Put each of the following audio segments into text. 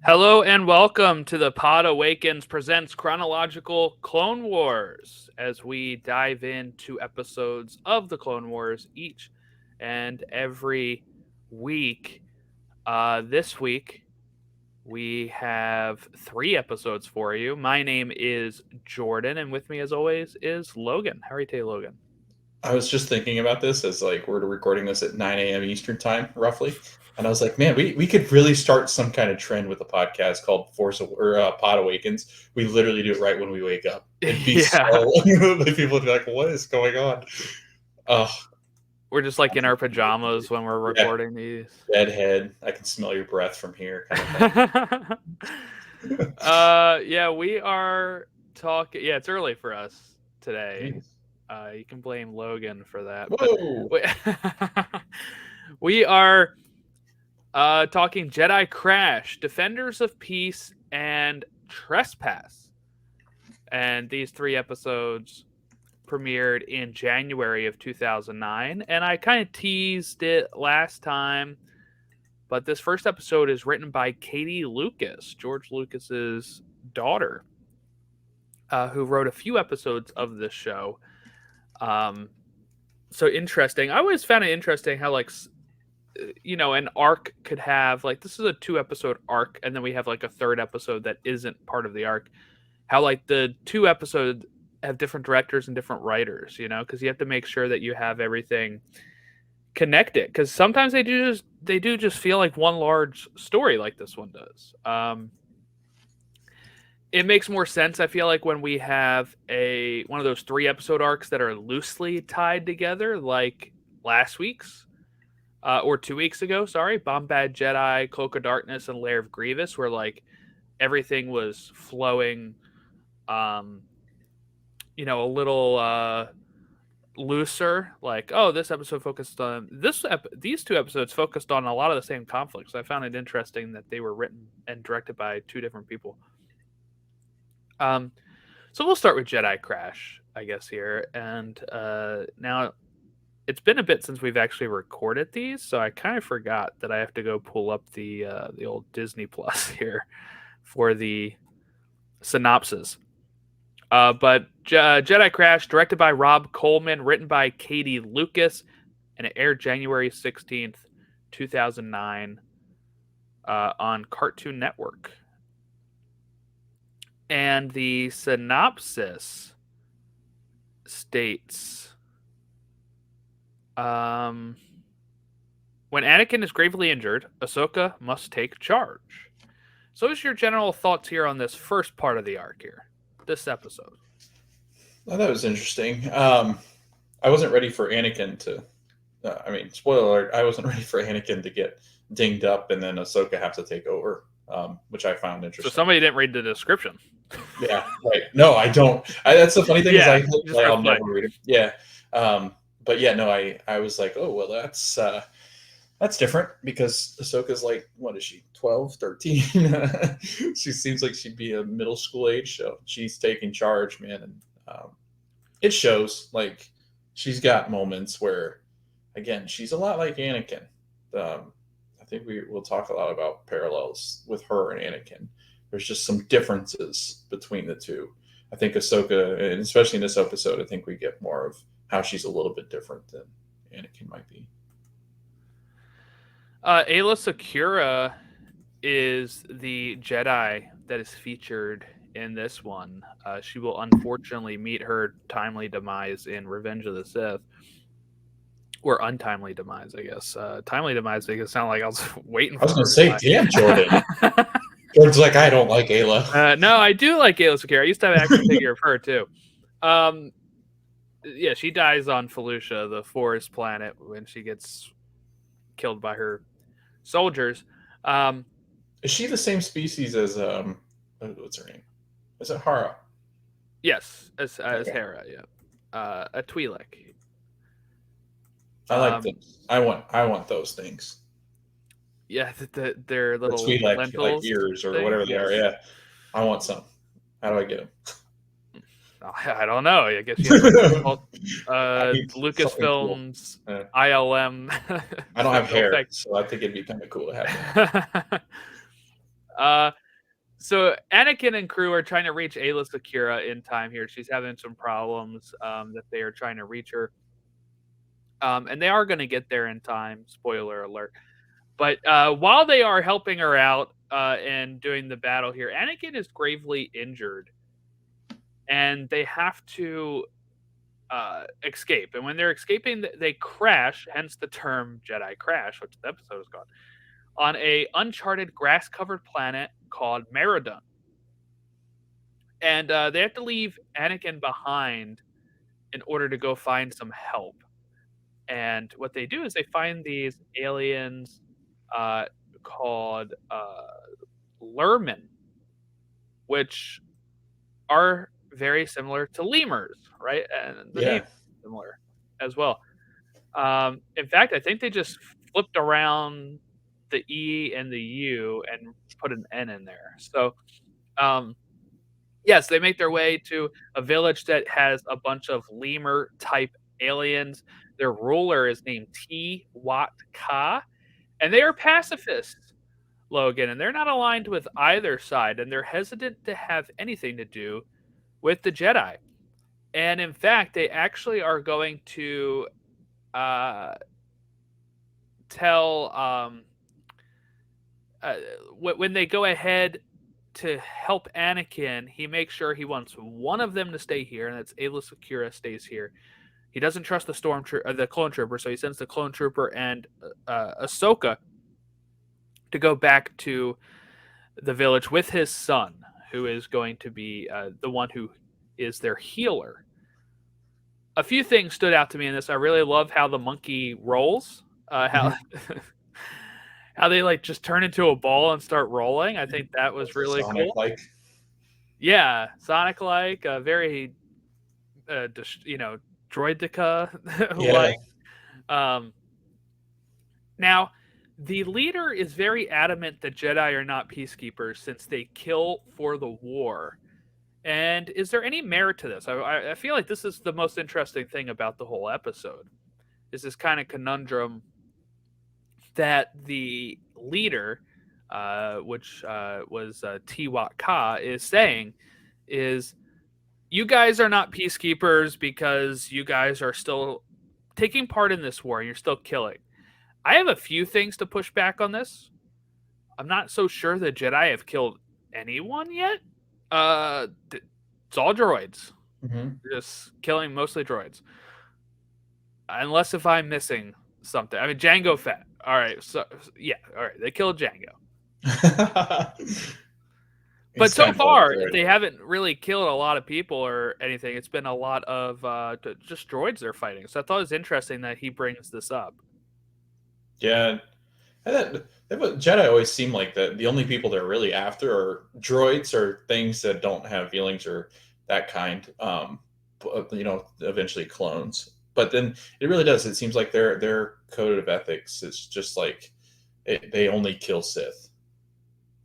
Hello and welcome to the Podawakens presents Chronological Clone Wars as we dive into episodes of the Clone Wars each and every week. This week we have 3 episodes for you. My name is Jordan, and with me as always is Logan. How are you today, Logan? I was just thinking about this as we're recording this at 9 a.m. Eastern time, roughly. And I was like, man, we could really start some kind of trend with a podcast called Pod Awakens. We literally do it right when we wake up. It'd be Yeah, so people would be like, what is going on? Oh, we're just like in our pajamas when we're yeah, recording these. bedhead. I can smell your breath from here, kind of thing. Yeah, we are talking. Yeah, it's early for us today. Jeez. You can blame Logan for that, but Whoa. we, we are talking Jedi Crash, Defenders of Peace, and Trespass. And these 3 episodes premiered in January of 2009, and I kind of teased it last time. But this first episode is written by Katie Lucas, George Lucas's daughter, who wrote a few episodes of this show. So interesting. I always found it interesting how, like, an arc could have, like, this is a 2-episode arc, and then we have, like, a 3rd episode that isn't part of the arc. How, like, the 2 episodes have different directors and different writers, because you have to make sure that you have everything connected, because sometimes they do just feel like one large story, like this one does. It makes more sense, I feel like, when we have one of those 3-episode arcs that are loosely tied together, like last week's or 2 weeks ago, sorry, Bombad Jedi, Cloak of Darkness, and Lair of Grievous, where, like, everything was flowing a little looser. Like, oh, this episode focused on these 2 episodes focused on a lot of the same conflicts. I found it interesting that they were written and directed by 2 different people. So we'll start with Jedi Crash, I guess, here. And now it's been a bit since we've actually recorded these, so I kind of forgot that I have to go pull up the old Disney Plus here for the synopsis. But Jedi Crash, directed by Rob Coleman, written by Katie Lucas, and it aired January 16th, 2009 on Cartoon Network. And the synopsis states, when Anakin is gravely injured, Ahsoka must take charge. So what's your general thoughts here on this first part of the arc here, this episode? Oh, that was interesting. I wasn't ready for Anakin to. Spoiler alert, I wasn't ready for Anakin to get dinged up and then Ahsoka have to take over, which I found interesting. So somebody didn't read the description. Yeah, right. No, I don't. That's the funny thing is I'll never read it. Yeah. But yeah, no, I was like, oh, well, that's different because Ahsoka's like, what is she, 12, 13? She seems like she'd be a middle school age, so she's taking charge, man. And it shows, like, she's got moments where, again, she's a lot like Anakin. I think we'll talk a lot about parallels with her and Anakin. There's just some differences between the two. I think Ahsoka, and especially in this episode, I think we get more of how she's a little bit different than Anakin might be. Ayla Secura is the Jedi that is featured in this one. She will unfortunately meet her timely demise in Revenge of the Sith. Or untimely demise, I guess. Timely demise makes it sound like I was waiting for I was going to say, damn, Jordan. Jordan's like, I don't like Ayla. No, I do like Ayla Secura. I used to have an action figure of her, too. Yeah, she dies on Felucia, the forest planet, when she gets killed by her soldiers. Is she the same species as, what's her name? Is it Hara? Yes, as Hera, yeah. A Twi'lek. I like those. I want those things. Yeah, their little Twi'lek, like ears or whatever they are. Yeah, I want some. How do I get them? I don't know. I guess you have Lucasfilm's cool. ILM. I don't have hair, so I think it'd be kind of cool to have So Anakin and crew are trying to reach Ayla Secura in time here. She's having some problems that they are trying to reach her. And they are going to get there in time. Spoiler alert. But while they are helping her out and doing the battle here, Anakin is gravely injured. And they have to escape. And when they're escaping, they crash, hence the term Jedi Crash, which the episode is called, on a uncharted grass-covered planet called Meridon. And they have to leave Anakin behind in order to go find some help. And what they do is they find these aliens called Lurmen, which are very similar to lemurs, right? And the name is similar as well. In fact, I think they just flipped around the E and the U and put an N in there. So, yes, they make their way to a village that has a bunch of lemur-type aliens. Their ruler is named T-Wat Ka, and they are pacifists, Logan, and they're not aligned with either side, and they're hesitant to have anything to do with the Jedi. And in fact, they actually are going to tell when they go ahead to help Anakin, he makes sure he wants one of them to stay here, and that's Ayla Secura stays here. He doesn't trust the clone trooper, so he sends the clone trooper and Ahsoka to go back to the village with his son, who is going to be the one who is their healer. A few things stood out to me in this. I really love how the monkey rolls, how they like just turn into a ball and start rolling. I think that was really Sonic-like. cool. Yeah, Sonic-like, very, droidica-like. Now, the leader is very adamant that Jedi are not peacekeepers since they kill for the war. And is there any merit to this? I feel like this is the most interesting thing about the whole episode, is this kind of conundrum that the leader, which was T-Wat Ka, is saying is, you guys are not peacekeepers because you guys are still taking part in this war and you're still killing. I have a few things to push back on this. I'm not so sure the Jedi have killed anyone yet. It's all droids. Just killing mostly droids. Unless if I'm missing something. I mean, Jango Fett. All right. So, yeah. All right. They killed Jango. But so far, they haven't really killed a lot of people or anything. It's been a lot of just droids they're fighting. So I thought it was interesting that he brings this up. Yeah. Jedi always seem like that. The only people they're really after are droids or things that don't have feelings or that kind. Eventually clones. But then it really does. It seems like their code of ethics is just like they only kill Sith.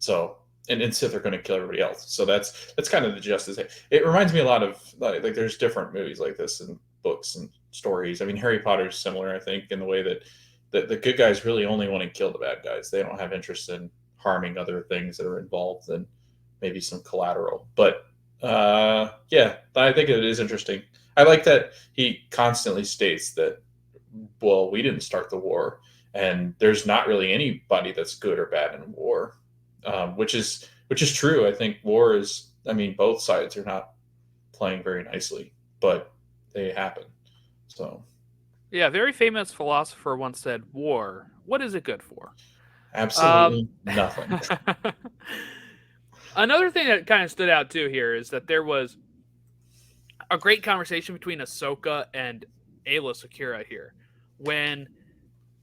So and Sith are going to kill everybody else. So that's kind of the justice. It reminds me a lot of like there's different movies like this and books and stories. I mean, Harry Potter is similar, I think, in the way that the good guys really only want to kill the bad guys. They don't have interest in harming other things that are involved and maybe some collateral. But yeah, I think it is interesting. I like that he constantly states that, well, we didn't start the war, and there's not really anybody that's good or bad in war, which is true. I think war is. I mean, both sides are not playing very nicely, but they happen. So. Yeah, a very famous philosopher once said, "War, what is it good for?" Absolutely nothing. Another thing that kind of stood out too here is that there was a great conversation between Ahsoka and Ayla Secura here, when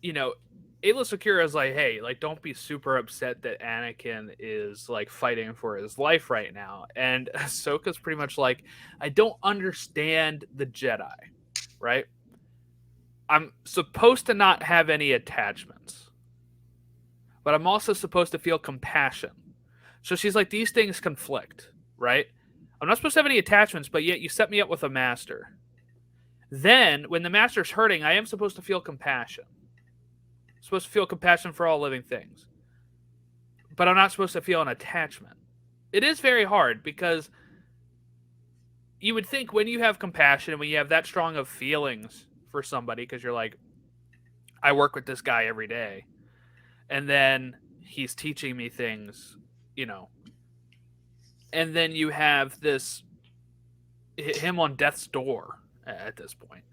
Ayla Secura is like, "Hey, like, don't be super upset that Anakin is like fighting for his life right now," and Ahsoka's pretty much like, "I don't understand the Jedi, right? I'm supposed to not have any attachments, but I'm also supposed to feel compassion." So she's like, these things conflict, right? I'm not supposed to have any attachments, but yet you set me up with a master. Then, when the master's hurting, I am supposed to feel compassion. I'm supposed to feel compassion for all living things. but I'm not supposed to feel an attachment. It is very hard because you would think when you have compassion, when you have that strong of feelings for somebody, because you're like, I work with this guy every day, and then he's teaching me things, and then you have this him on death's door at this point,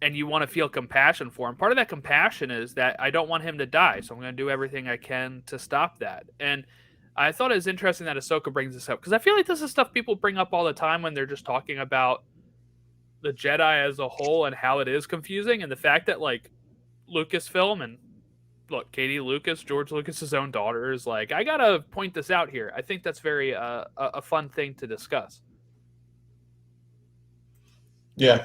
and you want to feel compassion for him. Part of that compassion is that I don't want him to die, so I'm going to do everything I can to stop that. And I thought it was interesting that Ahsoka brings this up, because I feel like this is stuff people bring up all the time when they're just talking about the Jedi as a whole and how it is confusing, and the fact that like Lucasfilm and look, Katie Lucas, George Lucas's own daughter, is like, I gotta point this out here. I think that's very a fun thing to discuss. Yeah.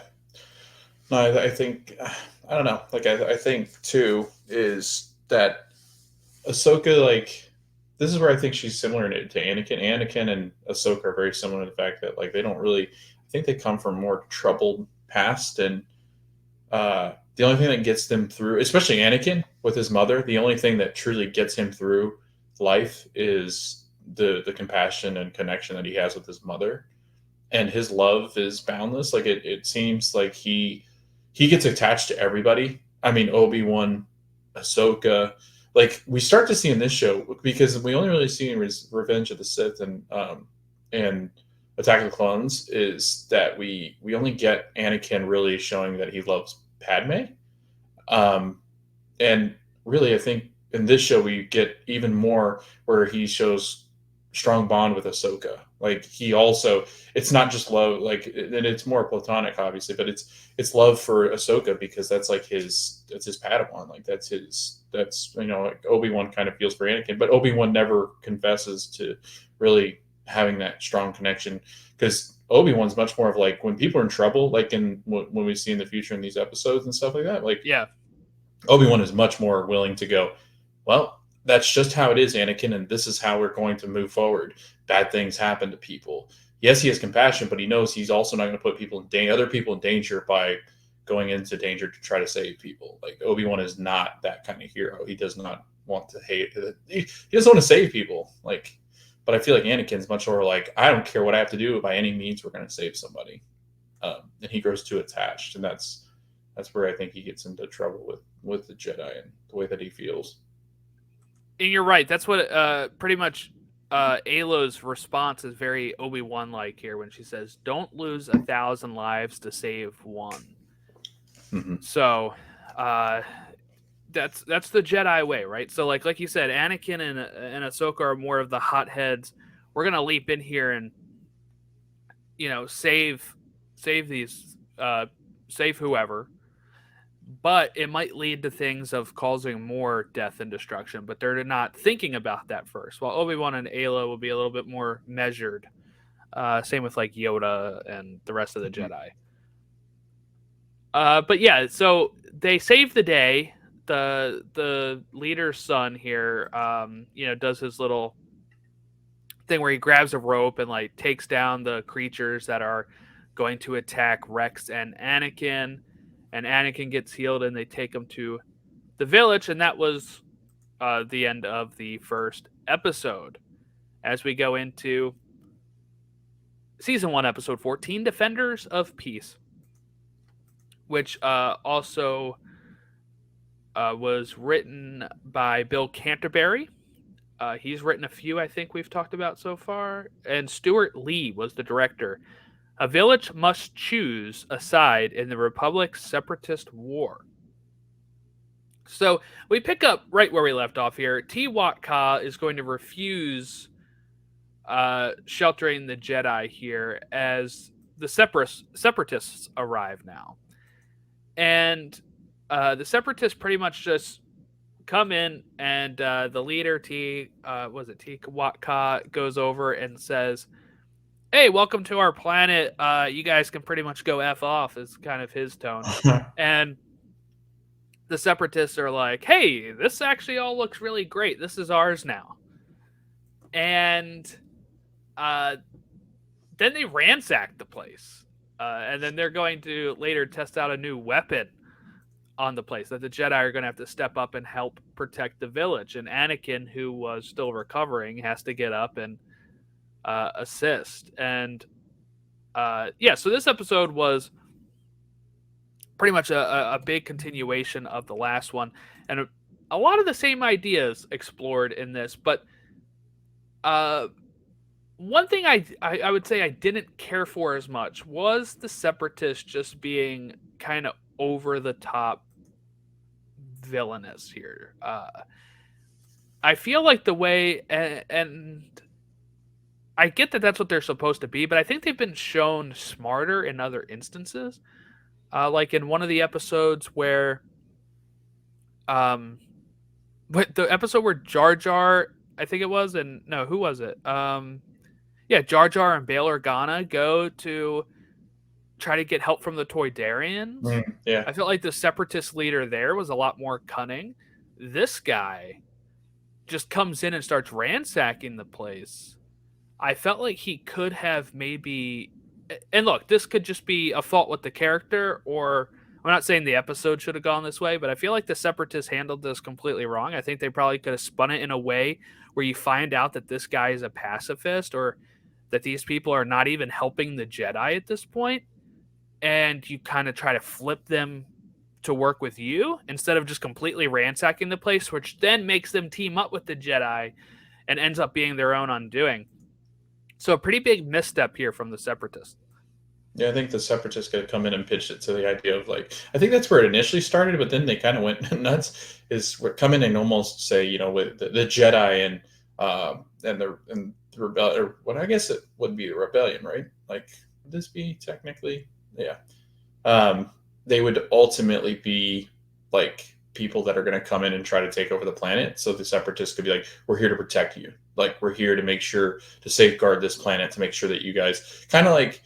No, I think, I don't know. Like, I think too is that Ahsoka, like, this is where I think she's similar to Anakin. Anakin and Ahsoka are very similar in the fact that, like, they don't really, I think they come from more troubled past, and the only thing that gets them through, especially Anakin with his mother, the only thing that truly gets him through life is the compassion and connection that he has with his mother, and his love is boundless. Like it seems like he gets attached to everybody. I mean, Obi-Wan, Ahsoka, like we start to see in this show, because we only really see in Revenge of the Sith and Attack of the Clones, is that we only get Anakin really showing that he loves Padme, and really I think in this show we get even more where he shows strong bond with Ahsoka. Like he also, it's not just love, like, and it's more platonic, obviously, but it's love for Ahsoka because that's like that's his Padawan, like that's like Obi-Wan kind of feels for Anakin, but Obi-Wan never confesses to really having that strong connection, because Obi-Wan's much more of like when people are in trouble, like in when we see in the future in these episodes and stuff like that, like yeah, Obi-Wan is much more willing to go, well, that's just how it is, Anakin, and this is how we're going to move forward. Bad things happen to people. Yes, he has compassion, but he knows he's also not going to put other people in danger by going into danger to try to save people. Like Obi-Wan is not that kind of hero. He does not want to hate. He doesn't want to save people. Like, but I feel like Anakin's much more like, I don't care what I have to do, by any means we're going to save somebody. And he grows too attached, and that's where I think he gets into trouble with the Jedi and the way that he feels. And you're right. That's what pretty much Ayla's response is very Obi-Wan like here when she says, "Don't lose 1,000 lives to save one." Mm-hmm. So that's the Jedi way, right? So like you said, Anakin and Ahsoka are more of the hotheads. We're gonna leap in here and save these save whoever. But it might lead to things of causing more death and destruction, but they're not thinking about that first. While Obi-Wan and Ayla will be a little bit more measured. Same with like Yoda and the rest of the Jedi. But yeah, so they save the day. The leader's son here, does his little thing where he grabs a rope and like takes down the creatures that are going to attack Rex and Anakin. And Anakin gets healed, and they take him to the village, and that was the end of the first episode. As we go into Season 1, Episode 14, Defenders of Peace, which also was written by Bill Canterbury. He's written a few I think we've talked about so far, and Stuart Lee was the director. A village must choose a side in the Republic's separatist war. So we pick up right where we left off here. Tewatka is going to refuse sheltering the Jedi here as the separatists arrive now. And the separatists pretty much just come in, and the leader, Tewatka, goes over and says, "Hey, welcome to our planet. You guys can pretty much go F off," is kind of his tone. And the separatists are like, "Hey, this actually all looks really great. This is ours now." And then they ransack the place. And then they're going to later test out a new weapon on the place, that the Jedi are going to have to step up and help protect the village. And Anakin, who was still recovering, has to get up and assist. And so this episode was pretty much a big continuation of the last one, and a lot of the same ideas explored in this. But one thing I would say I didn't care for as much was the Separatists just being kind of over the top villainous here. I feel like the way, and I get that that's what they're supposed to be, but I think they've been shown smarter in other instances. Like in one of the episodes where, but the episode where Jar Jar, I think it was, and no, who was it? Jar Jar and Bail Organa go to try to get help from the Toydarians. Yeah. I felt like the Separatist leader there was a lot more cunning. This guy just comes in and starts ransacking the place. I felt like he could have maybe, and look, this could just be a fault with the character, or I'm not saying the episode should have gone this way, but I feel like the Separatists handled this completely wrong. I think they probably could have spun it in a way where you find out that this guy is a pacifist, or that these people are not even helping the Jedi at this point, and you kind of try to flip them to work with you instead of just completely ransacking the place, which then makes them team up with the Jedi and ends up being their own undoing. So a pretty big misstep here from the Separatists. Yeah, I think the Separatists could have come in and pitched it to the idea of like, I think that's where it initially started, but then they kind of went nuts. Is come in and almost say, you know, with the Jedi and the rebellion, or what I guess it would be the rebellion, right? Like, would this be technically, yeah. They would ultimately be like people that are going to come in and try to take over the planet. So the Separatists could be like, we're here to protect you. Like, we're here to make sure to safeguard this planet, to make sure that you guys kind of like,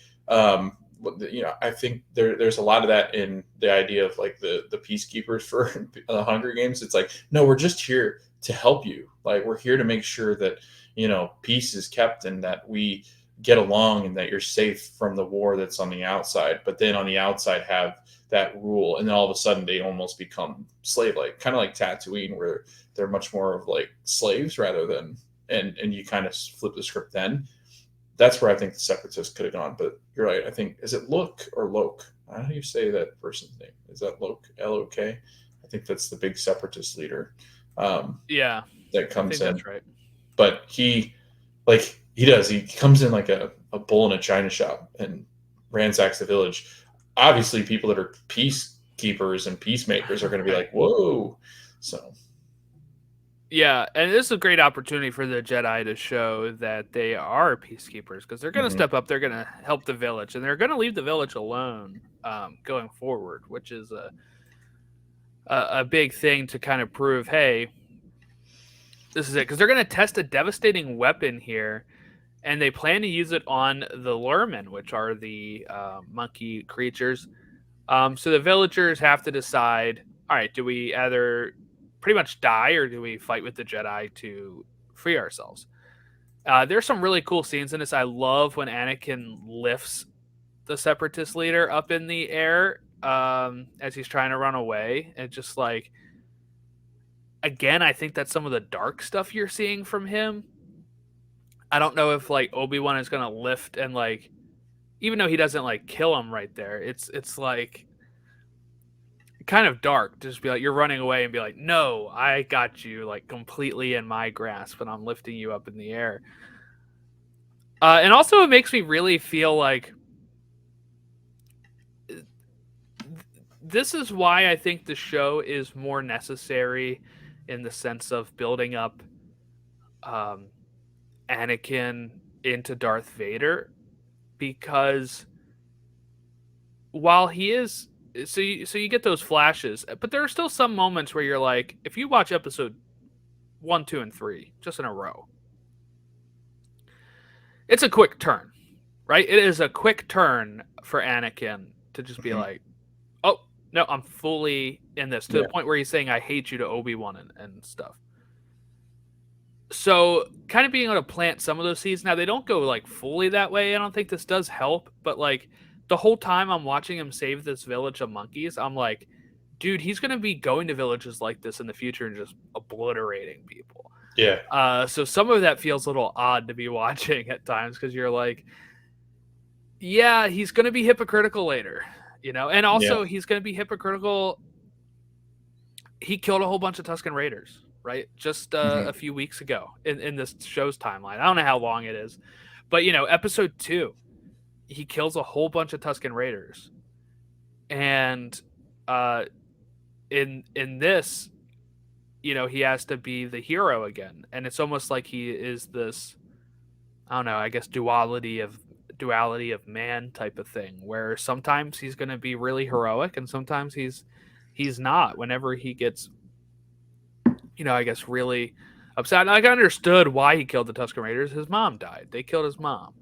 you know, I think there's a lot of that in the idea of like the peacekeepers for the Hunger Games. It's like, no, we're just here to help you. Like, we're here to make sure that, you know, peace is kept and that we get along and that you're safe from the war that's on the outside. But then on the outside have that rule, and then all of a sudden they almost become slave-like, kind of like Tatooine, where they're much more of like slaves rather than, and you kind of flip the script then. That's where I think the Separatists could have gone. But you're right. I think, is it Loke or Loke? How do you say that person's name? Is that Loke? L-O-K? I think that's the big Separatist leader. That comes in. That's right. But he comes in like a bull in a china shop and ransacks the village. Obviously, people that are peacekeepers and peacemakers are going to be like, whoa. So. Yeah, and this is a great opportunity for the Jedi to show that they are peacekeepers, because they're going to step up, they're going to help the village, and they're going to leave the village alone going forward, which is a big thing to kind of prove, hey, this is it. Because they're going to test a devastating weapon here, and they plan to use it on the Lurmen, which are the monkey creatures. So the villagers have to decide, all right, do we either pretty much die, or do we fight with the Jedi to free ourselves? There's some really cool scenes in this. I love when Anakin lifts the Separatist leader up in the air as he's trying to run away. And just like, again, I think that's some of the dark stuff you're seeing from him. I don't know if like Obi-Wan is going to lift and like, even though he doesn't like kill him right there, it's like kind of dark to just be like, you're running away and be like, no, I got you like completely in my grasp and I'm lifting you up in the air. And also it makes me really feel like this is why I think the show is more necessary in the sense of building up Anakin into Darth Vader, because while he is, so you get those flashes, but there are still some moments where you're like, if you watch episode 1, 2, and 3 just in a row, it's a quick turn, right? It is a quick turn for Anakin to just be like, oh no, I'm fully in this, to the point where he's saying I hate you to Obi-Wan and stuff. So kind of being able to plant some of those seeds. Now they don't go like fully that way. I don't think this does help, but like the whole time I'm watching him save this village of monkeys, I'm like, dude, he's going to be going to villages like this in the future and just obliterating people. Yeah. So some of that feels a little odd to be watching at times because you're like, yeah, he's going to be hypocritical later, and also he's going to be hypocritical. He killed a whole bunch of Tusken Raiders, right? Just a few weeks ago in this show's timeline. I don't know how long it is, but episode 2, he kills a whole bunch of Tusken Raiders, and in this, he has to be the hero again, and it's almost like he is this, I don't know, I guess duality of man type of thing, where sometimes he's going to be really heroic and sometimes he's not. Whenever he gets, I guess really upset. Like, I understood why he killed the Tusken Raiders. His mom died. They killed his mom.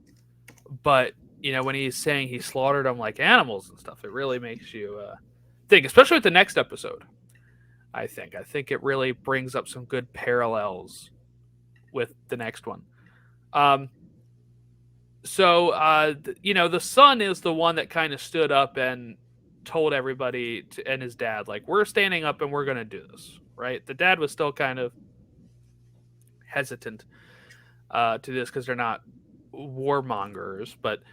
But when he's saying he slaughtered them like animals and stuff, it really makes you think, especially with the next episode. I think it really brings up some good parallels with the next one. So the son is the one that kind of stood up and told everybody and his dad, like, we're standing up and we're going to do this, right? The dad was still kind of hesitant to this because they're not warmongers, but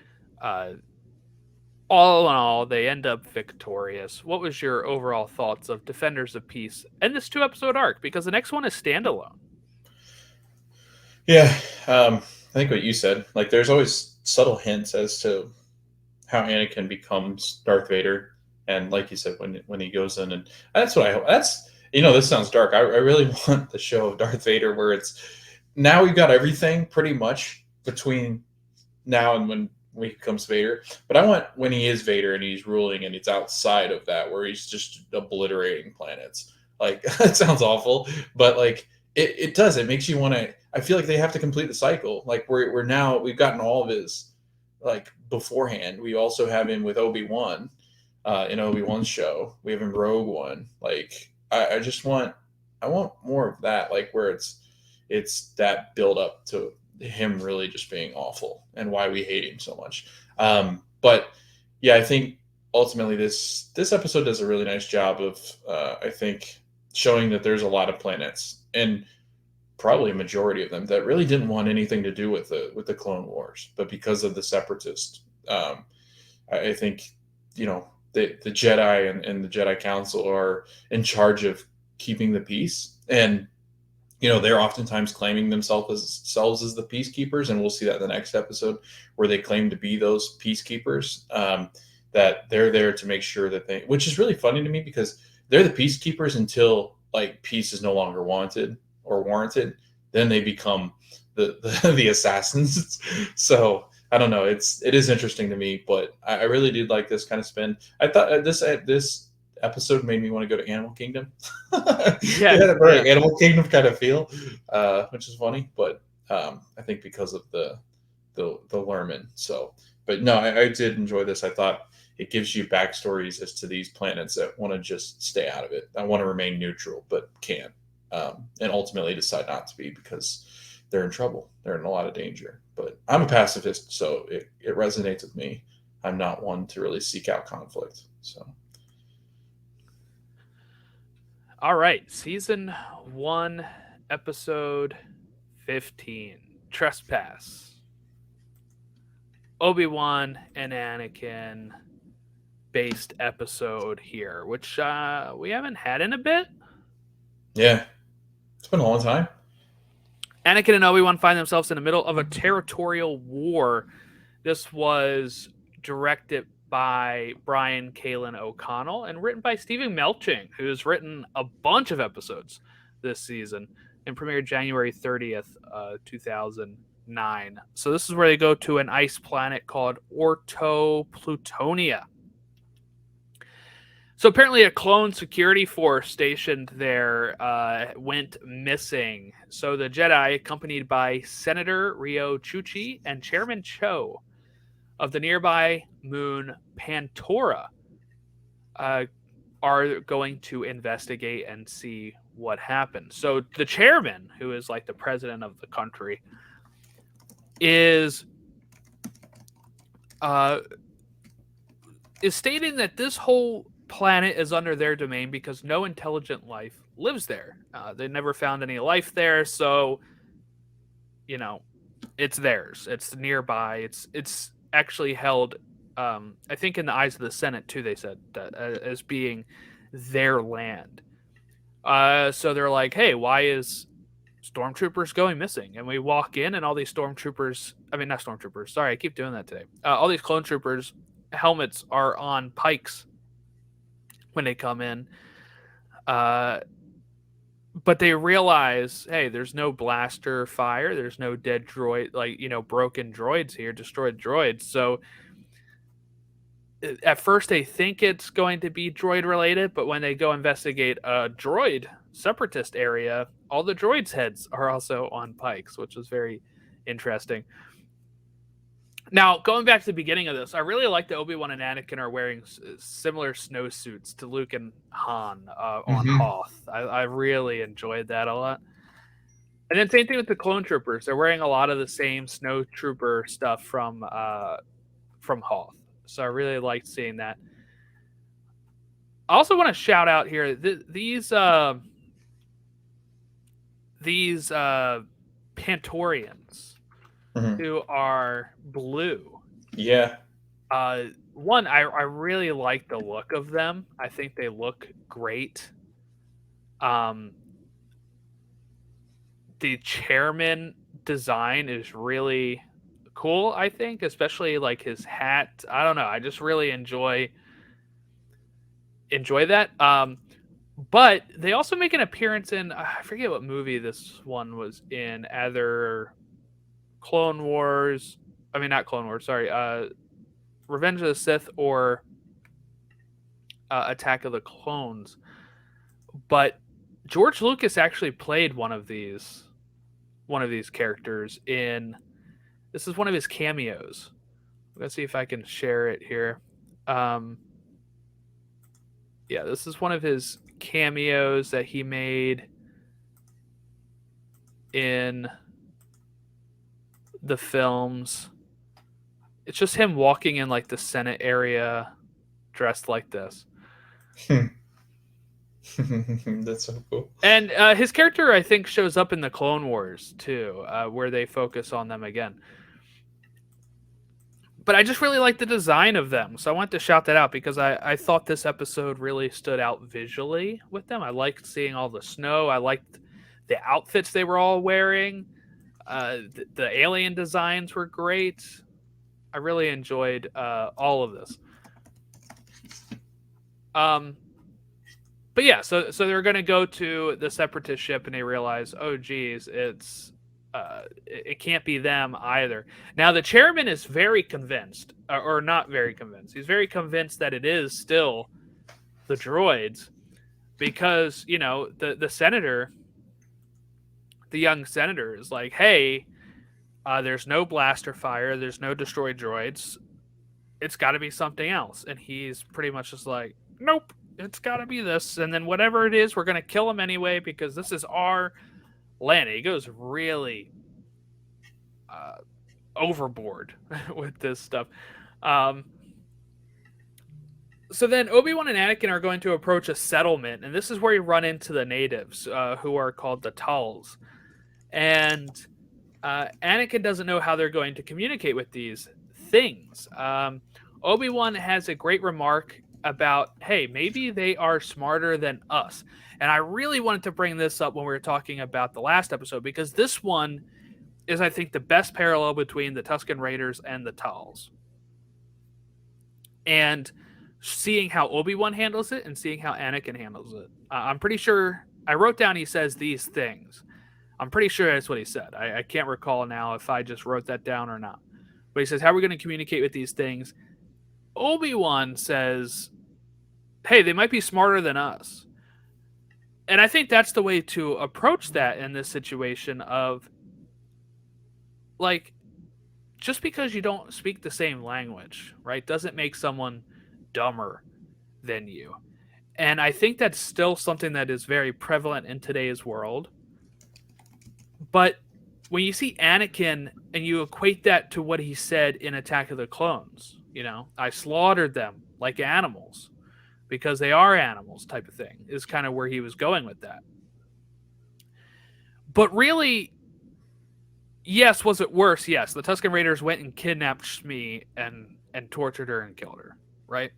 all in all, they end up victorious. What was your overall thoughts of Defenders of Peace and this 2-episode arc? Because the next one is standalone. Yeah, I think what you said, like, there's always subtle hints as to how Anakin becomes Darth Vader, and like you said, when he goes in, and that's what I hope. That's, this sounds dark. I really want the show of Darth Vader where it's, now we've got everything pretty much between now and when he becomes Vader, but I want when he is Vader and he's ruling and it's outside of that, where he's just obliterating planets. Like, that sounds awful, but like it does. It makes you want to. I feel like they have to complete the cycle. Like, we're now, we've gotten all of his, like, beforehand. We also have him with Obi-Wan in Obi-Wan's show. We have him Rogue One. Like, I want more of that. Like, where it's that build up to him really just being awful and why we hate him so much. But yeah, I think ultimately this episode does a really nice job of I think showing that there's a lot of planets, and probably a majority of them, that really didn't want anything to do with the Clone Wars, but because of the Separatists, I think the Jedi and the Jedi Council are in charge of keeping the peace, and they're oftentimes claiming themselves as the peacekeepers, and we'll see that in the next episode where they claim to be those peacekeepers. That they're there to make sure that which is really funny to me, because they're the peacekeepers until, like, peace is no longer wanted or warranted. Then they become the assassins. So I don't know. It is interesting to me, but I really did like this kind of spin. I thought this episode made me want to go to Animal Kingdom. Yeah, it had a very Animal Kingdom kind of feel, which is funny. But I think because of the Lerman. So, but no, I did enjoy this. I thought it gives you backstories as to these planets that want to just stay out of it. I want to remain neutral, but can't, and ultimately decide not to be because they're in trouble. They're in a lot of danger. But I'm a pacifist, so it resonates with me. I'm not one to really seek out conflict. So. All right, season 1, episode 15, Trespass. Obi-Wan and Anakin based episode here, which we haven't had in a bit. Yeah, it's been a long time. Anakin and Obi-Wan find themselves in the middle of a territorial war. This was directed by Brian Kalin O'Connell and written by Stephen Melching, who's written a bunch of episodes this season and premiered January 30th, 2009. So this is where they go to an ice planet called Orto Plutonia. So apparently a clone security force stationed there went missing. So the Jedi, accompanied by Senator Rio Chuchi and Chairman Cho of the nearby moon Pantora, are going to investigate and see what happened. So the chairman, who is like the president of the country, is stating that this whole planet is under their domain because no intelligent life lives there. They never found any life there, so it's theirs. It's nearby. It's actually held. I think in the eyes of the Senate too. They said that as being their land. So they're like, hey, why is stormtroopers going missing? And we walk in, and all these stormtroopers. I mean, not stormtroopers. Sorry, I keep doing that today. All these clone troopers helmets are on pikes when they come in. But they realize, hey, there's no blaster fire. There's no dead droid, broken droids here, destroyed droids. So at first they think it's going to be droid related, but when they go investigate a droid separatist area, all the droids' heads are also on pikes, which is very interesting. Now, going back to the beginning of this, I really like that Obi-Wan and Anakin are wearing similar snowsuits to Luke and Han on Hoth. I really enjoyed that a lot. And then same thing with the clone troopers. They're wearing a lot of the same snow trooper stuff from Hoth. So I really liked seeing that. I also want to shout out here these Pantorians. Who are blue. Yeah. One, I really like the look of them. I think they look great. The chairman design is really cool, I think, especially like his hat. I don't know. I just really enjoy that. But they also make an appearance in, I forget what movie this one was in, either Clone Wars, not Clone Wars, sorry, Revenge of the Sith or Attack of the Clones. But George Lucas actually played one of these characters in, this is one of his cameos. Let's see if I can share it here. Yeah, this is one of his cameos that he made in the films. It's just him walking in like the Senate area dressed like this. That's so cool. And his character, I think, shows up in the Clone Wars too, where they focus on them again. But I just really like the design of them, so I wanted to shout that out because I thought this episode really stood out visually with them. I liked seeing all the snow. I liked the outfits they were all wearing. The alien designs were great. I really enjoyed all of this. But yeah, so they're going to go to the separatist ship, and they realize, oh geez, it can't be them either. Now the chairman is very convinced, or not very convinced. He's very convinced that it is still the droids, because the senator. The young senator is like, hey, there's no blaster fire. There's no destroyed droids. It's got to be something else. And he's pretty much just like, nope, it's got to be this. And then whatever it is, we're going to kill him anyway because this is our land. He goes really overboard with this stuff. So then Obi-Wan and Anakin are going to approach a settlement. And this is where you run into the natives who are called the Talls. And Anakin doesn't know how they're going to communicate with these things. Obi-Wan has a great remark about, hey, maybe they are smarter than us. And I really wanted to bring this up when we were talking about the last episode, because this one is, I think, the best parallel between the Tusken Raiders and the Talls. And seeing how Obi-Wan handles it and seeing how Anakin handles it. I'm pretty sure, I wrote down he says these things. I'm pretty sure that's what he said. I can't recall now if I just wrote that down or not. But he says, how are we going to communicate with these things? Obi-Wan says, hey, they might be smarter than us. And I think that's the way to approach that in this situation of, like, just because you don't speak the same language, right, doesn't make someone dumber than you. And I think that's still something that is very prevalent in today's world. But when you see Anakin and you equate that to what he said in Attack of the Clones, I slaughtered them like animals. because they are animals type of thing is kind of where he was going with that. But really, yes, was it worse? Yes, the Tusken Raiders went and kidnapped Shmi and tortured her and killed her, right?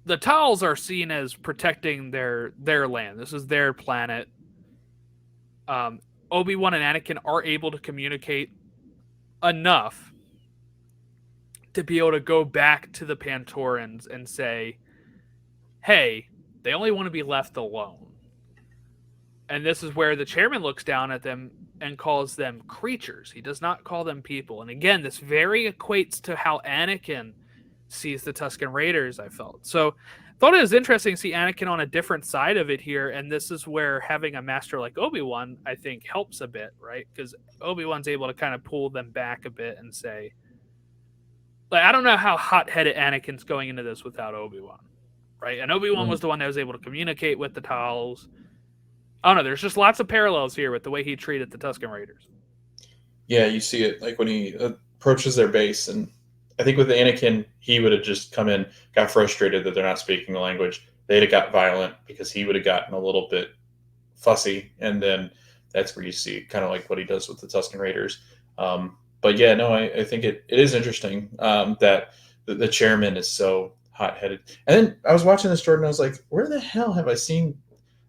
The Tals are seen as protecting their land. This is their planet. Obi-Wan and Anakin are able to communicate enough to be able to go back to the Pantorans and say, hey, they only want to be left alone. And this is where the chairman looks down at them and calls them creatures. He does not call them people. And again, this very equates to how Anakin sees the Tusken Raiders, I felt. So I thought it was interesting to see Anakin on a different side of it here. And this is where having a master like Obi-Wan, I think, helps a bit, right? Because Obi-Wan's able to kind of pull them back a bit and say, like, I don't know how hot-headed Anakin's going into this without Obi-Wan, right? And Obi-Wan was the one that was able to communicate with the Tals. I don't know. There's just lots of parallels here with the way he treated the Tusken Raiders. Yeah, you see it like when he approaches their base, and I think with Anakin, he would have just come in, got frustrated that they're not speaking the language. They'd have got violent because he would have gotten a little bit fussy, and then that's where you see kind of like what he does with the Tusken Raiders. But yeah, no, I think it is interesting that the chairman is so hot-headed. And then I was watching this, Jordan, I was like, where the hell have I seen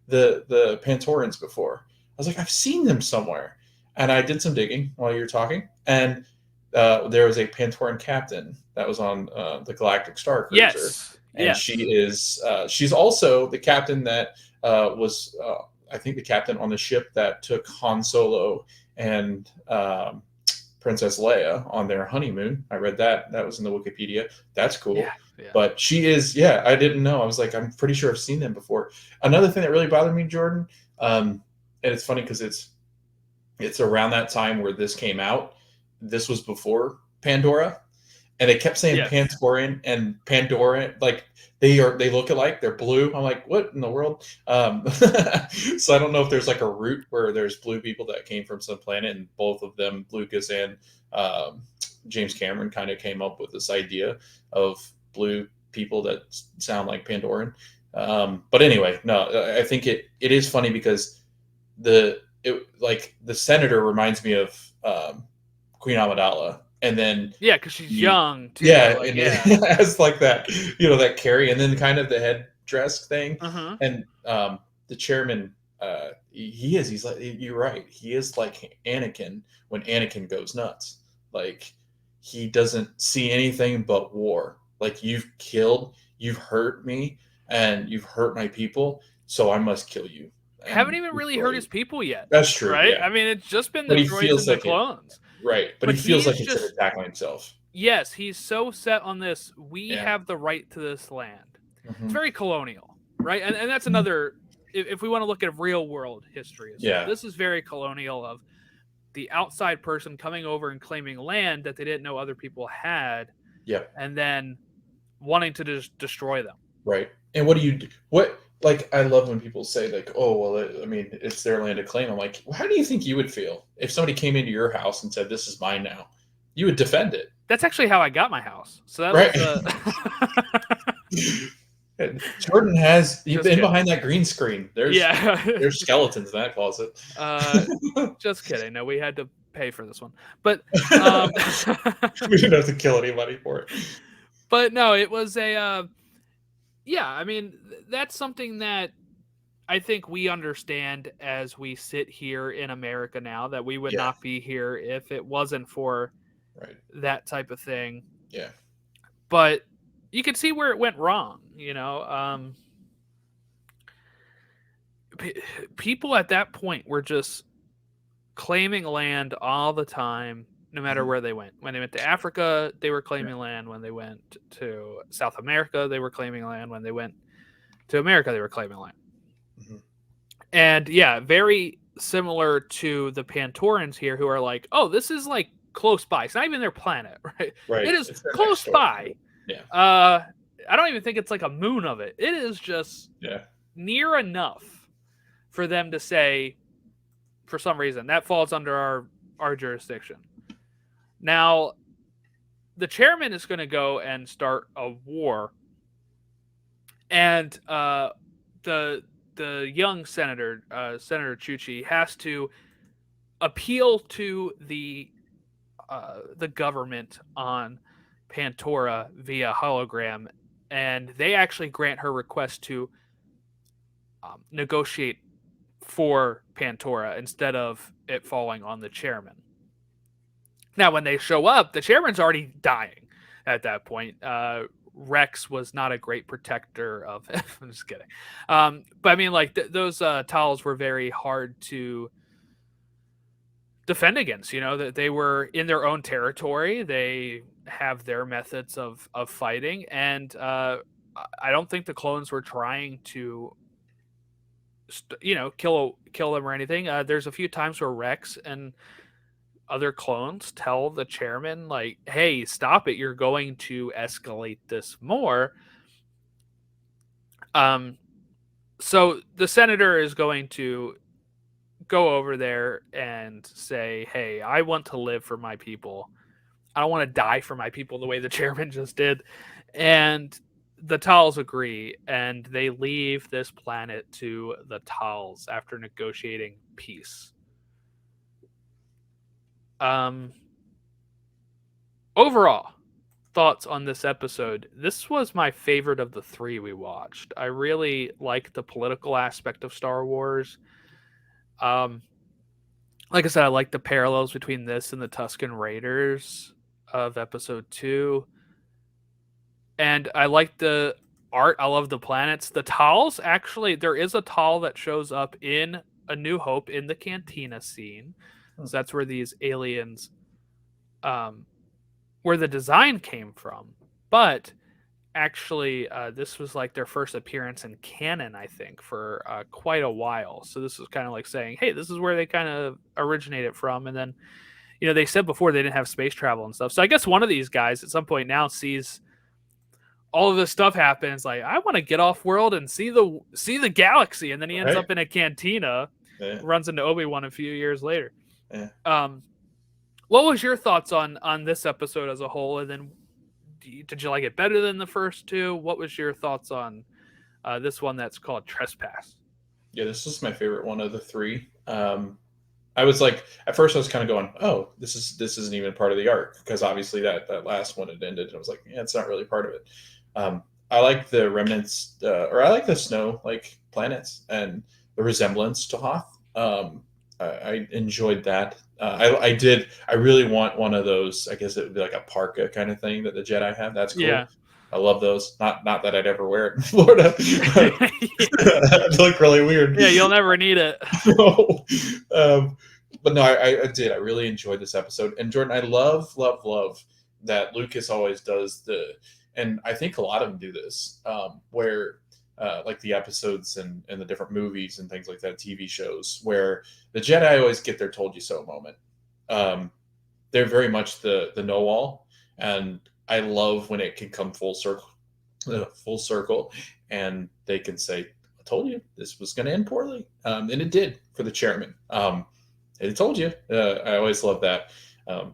the Pantorans before? I was like, I've seen them somewhere. And I did some digging while you were talking, and there was a Pantoran captain that was on the Galactic Star Cruiser. Yes. And she is she's also the captain that was I think the captain on the ship that took Han Solo and Princess Leia on their honeymoon. I read that. That was in the Wikipedia. That's cool. Yeah. But she is, I didn't know. I was like, I'm pretty sure I've seen them before. Another thing that really bothered me, Jordan, and it's funny because it's around that time where this came out. This was before Pandora. And they kept saying Pantoran and Pandora, like they look alike. They're blue. I'm like, what in the world? So I don't know if there's like a root where there's blue people that came from some planet, and both of them, Lucas and James Cameron, kind of came up with this idea of blue people that sound like Pandoran. But anyway, no, I think it is funny because the senator reminds me of Queen Amidala. And then because she's young too. It's like that, that carry, and then kind of the headdress thing. And the chairman, he's like, you're right, he is like Anakin when Anakin goes nuts. Like, he doesn't see anything but war. Like, you've hurt me, and you've hurt my people, so I must kill you. Haven't even really hurt his people yet. That's true, right? Yeah. I mean, it's just been the droids and the clones. Right, but he feels like it's an attack on himself. Yes, he's so set on this. We have the right to this land. It's very colonial, right? And that's another. If we want to look at real world history, this is very colonial of the outside person coming over and claiming land that they didn't know other people had. Yeah, and then wanting to just destroy them. Right, and what do you do? Like, I love when people say, like, oh, well, I mean, it's their land to claim. I'm like, well, how do you think you would feel if somebody came into your house and said, this is mine now? You would defend it. That's actually how I got my house. So that was... Jordan has... You've been behind that green screen. There's skeletons in that closet. Just kidding. No, we had to pay for this one. But... we didn't have to kill anybody for it. But no, it was a... I mean, that's something that I think we understand as we sit here in America now, that we would not be here if it wasn't for that type of thing. Yeah. But you could see where it went wrong, people at that point were just claiming land all the time, no matter where they went. When they went to Africa, they were claiming land. When they went to South America, they were claiming land. When they went to America, they were claiming land. And very similar to the Pantorans here, who are like, oh, this is like close by. It's not even their planet, right? It is close by. Yeah. I don't even think it's like a moon of it. It is just near enough for them to say, for some reason, that falls under our jurisdiction. Now, the chairman is going to go and start a war and the young senator, Senator Chuchi, has to appeal to the government on Pantora via hologram, and they actually grant her request to negotiate for Pantora instead of it falling on the chairman. Now, when they show up, the chairman's already dying at that point. Rex was not a great protector of it. I'm just kidding. But I mean, like, those towels were very hard to defend against. You know, that they were in their own territory. They have their methods of fighting, and I don't think the clones were trying to, kill them or anything. There's a few times where Rex and other clones tell the chairman, like, hey, stop it, you're going to escalate this more. So the senator is going to go over there and say, hey, I want to live for my people. I don't want to die for my people the way the chairman just did. And the Tals agree, and they leave this planet to the Tals after negotiating peace. Overall, thoughts on this episode. This was my favorite of the 3 we watched. I really liked the political aspect of Star Wars. Like I said, I like the parallels between this and the Tusken Raiders of episode 2. And I like the art. I love the planets. The Tals, actually, there is a Tal that shows up in A New Hope in the cantina scene. So that's where these aliens, where the design came from. But actually, this was like their first appearance in canon, I think, for quite a while. So this was kind of like saying, hey, this is where they kind of originated from. And then, they said before they didn't have space travel and stuff. So I guess one of these guys at some point now sees all of this stuff happen. It's like, I want to get off world and see the galaxy. And then he ends up in a cantina, runs into Obi-Wan a few years later. Yeah. What was your thoughts on this episode as a whole? And then did you like it better than the first 2? What was your thoughts on this one that's called Trespass? Yeah, this is my favorite one of the 3. I was like, at first I was kind of going, oh, this isn't even part of the arc, because obviously that last one had ended, and I was like, yeah, it's not really part of it. I like the remnants, or I like the snow like planets and the resemblance to Hoth. I enjoyed that. I really want one of those. I guess it would be like a parka kind of thing that the Jedi have. That's cool. Yeah. I love those. Not that I'd ever wear it in Florida. It'd look really weird. Yeah, you'll never need it. No. But no, I did. I really enjoyed this episode. And Jordan, I love that Lucas always does and I think a lot of them do this, where like the episodes and the different movies and things like that, TV shows, where the Jedi always get their told you so moment. They're very much the know-all, and I love when it can come full circle, and they can say, I told you this was going to end poorly. And it did for the chairman. It told you. I always love that,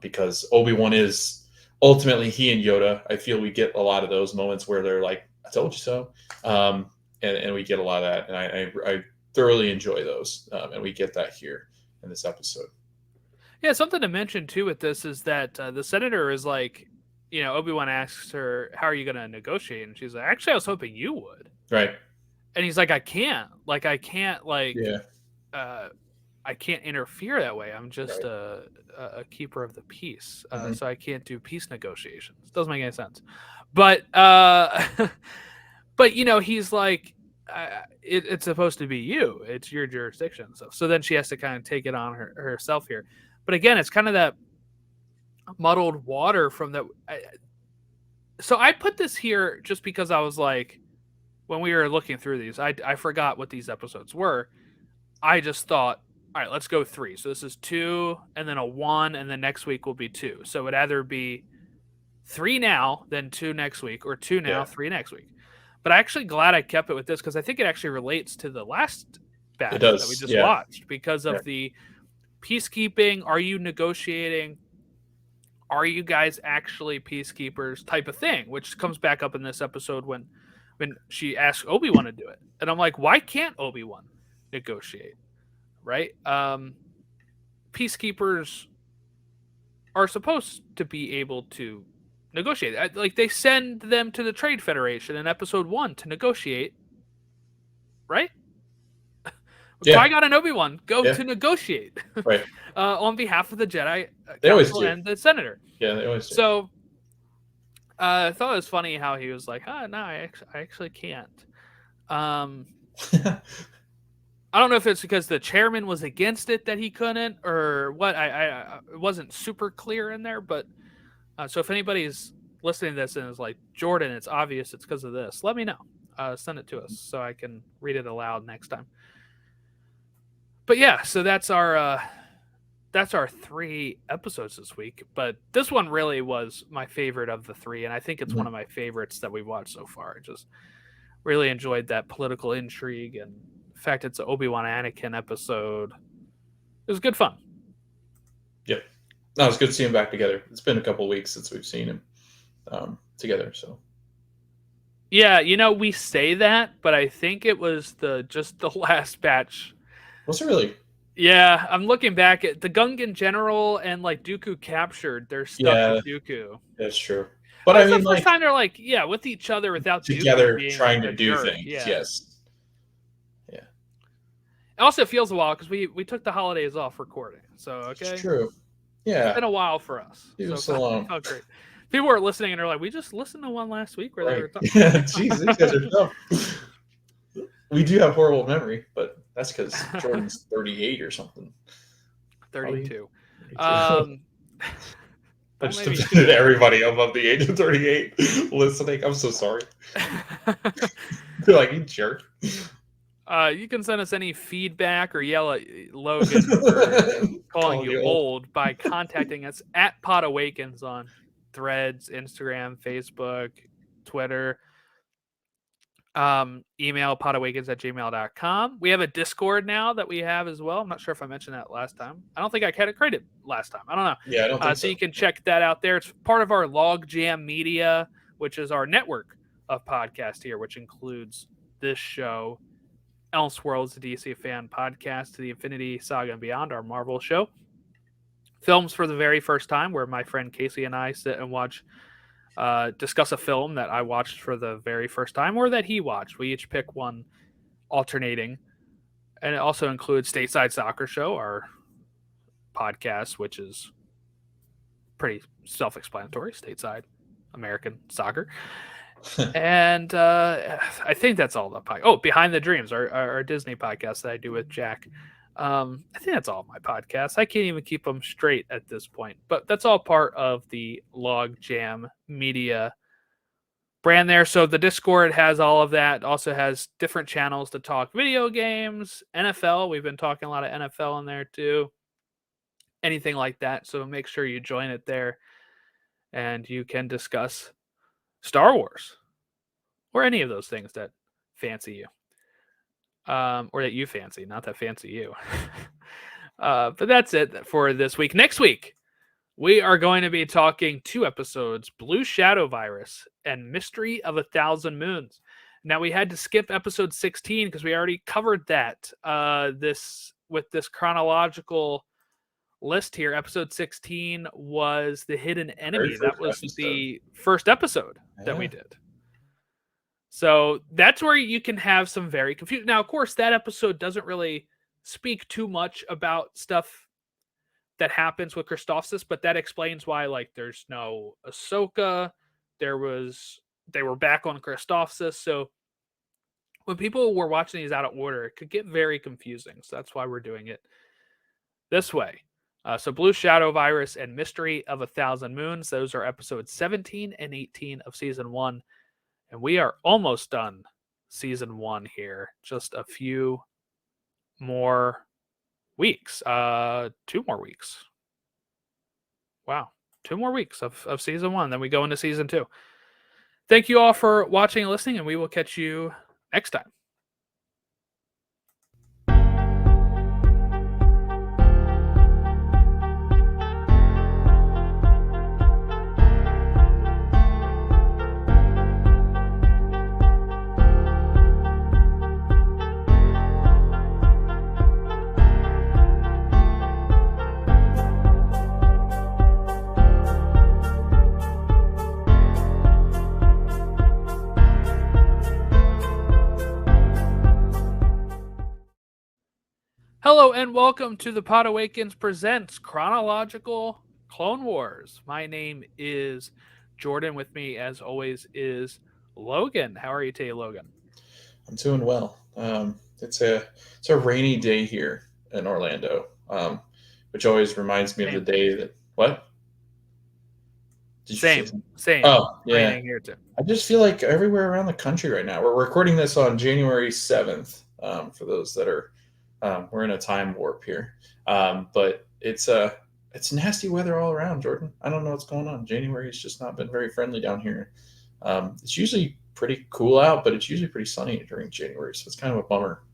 because Obi-Wan is ultimately he and Yoda. I feel we get a lot of those moments where they're like, I told you so. And we get a lot of that, and I thoroughly enjoy those, and we get that here in this episode. Yeah, something to mention too with this is that the senator is like, Obi-Wan asks her, how are you going to negotiate? And she's like, actually, I was hoping you would. Right. And he's like, I can't, I can't interfere that way. I'm just a keeper of the peace. So I can't do peace negotiations. Doesn't make any sense. But, but he's like, it's supposed to be you. It's your jurisdiction. So then she has to kind of take it on herself here. But again, it's kind of that muddled water from that. So I put this here just because I was like, when we were looking through these, I forgot what these episodes were. I just thought, all right, let's go 3. So this is 2 and then a 1, and then next week will be 2. So it would either be 3 now, then 2 next week, or 2 now, 3 next week. But I'm actually glad I kept it with this, because I think it actually relates to the last batch that we just watched, because of the peacekeeping. Are you negotiating? Are you guys actually peacekeepers type of thing, which comes back up in this episode when when she asks Obi-Wan to do it. And I'm like, why can't Obi-Wan negotiate? Right? Peacekeepers are supposed to be able to negotiate. Like, they send them to the Trade Federation in episode 1 to negotiate, right? Yeah. Qui-Gon and Obi-Wan go to negotiate, right, on behalf of the Jedi Council and the Senator. Yeah, they always do. So I thought it was funny how he was like, no, I actually can't. I don't know if it's because the chairman was against it that he couldn't, or what. I it wasn't super clear in there, but so if anybody's listening to this and is like, Jordan, it's obvious it's because of this, let me know. Send it to us so I can read it aloud next time. But yeah, so that's our 3 episodes this week. But this one really was my favorite of the 3, and I think it's one of my favorites that we've watched so far. I just really enjoyed that political intrigue, and the fact it's an Obi-Wan Anakin episode. It was good fun. Yep. No, it's good to see them back together. It's been a couple of weeks since we've seen them together. So. Yeah, we say that, but I think it was just the last batch. Was it really? Yeah, I'm looking back at the Gungan General and like Dooku captured. They're stuck with Dooku. That's true. But I mean, the first time they're like, with each other without together Dooku being trying like to do jerk. things. Yeah. Yes. Yeah. It also feels a while because we took the holidays off recording. So okay. It's true. Yeah. It's been a while for us. So long. Oh, great. People are listening and they're like, we just listened to one last week where they were talking. Yeah, jeez, these guys are tough. We do have horrible memory, but that's because Jordan's 38 or something. 32. I just offended everybody above the age of 38 listening. I'm so sorry. You're like, you jerk. You can send us any feedback or yell at Logan for calling you old by contacting us at podawakens on Threads, Instagram, Facebook, Twitter. Email podawakens@gmail.com. We have a Discord now that we have as well. I'm not sure if I mentioned that last time. I don't think I had it created last time. I don't know. Yeah, I don't think so. You can check that out there. It's part of our Logjam Media, which is our network of podcasts here, which includes this show, Elseworlds, the DC fan podcast, the Infinity Saga and Beyond, our Marvel show. Films for the very first time, where my friend Casey and I sit and discuss a film that I watched for the very first time or that he watched. We each pick one alternating. And it also includes Stateside Soccer Show, our podcast, which is pretty self-explanatory. Stateside American soccer. And I think that's all the podcast. Oh, Behind the Dreams, our Disney podcast that I do with Jack. I think that's all my podcasts. I can't even keep them straight at this point, but that's all part of the Logjam Media brand there. So the Discord has all of that. It also has different channels to talk video games, NFL. We've been talking a lot of NFL in there too. Anything like that. So make sure you join it there and you can discuss Star Wars or any of those things that fancy you. Or that you fancy, not that fancy you. But that's it for this week. Next week, we are going to be talking 2 episodes, Blue Shadow Virus and Mystery of 1,000 Moons. Now, we had to skip episode 16 because we already covered that with this chronological list here. Episode 16 was The Hidden Enemy. That was the first episode that we did. So that's where you can have some very confused. Now, of course, that episode doesn't really speak too much about stuff that happens with Christophsis, but that explains why, like, there's no Ahsoka. They were back on Christophsis. So when people were watching these out of order, it could get very confusing. So that's why we're doing it this way. So Blue Shadow Virus and Mystery of 1,000 Moons. Those are episodes 17 and 18 of season 1. And we are almost done season 1 here. Just a few more weeks. 2 more weeks. Wow. 2 more weeks of season 1. Then we go into season 2. Thank you all for watching and listening, and we will catch you next time. Hello and welcome to the Podawakens presents Chronological Clone Wars. My name is Jordan. With me, as always, is Logan. How are you today, Logan? I'm doing well. It's a rainy day here in Orlando, which always reminds me of the day that what? Did you say something? Same. Oh, yeah. Raining here too. I just feel like everywhere around the country right now. We're recording this on January 7th. For those that are, we're in a time warp here. But it's nasty weather all around, Jordan. I don't know what's going on. January has just not been very friendly down here. It's usually pretty cool out, but it's usually pretty sunny during January, so it's kind of a bummer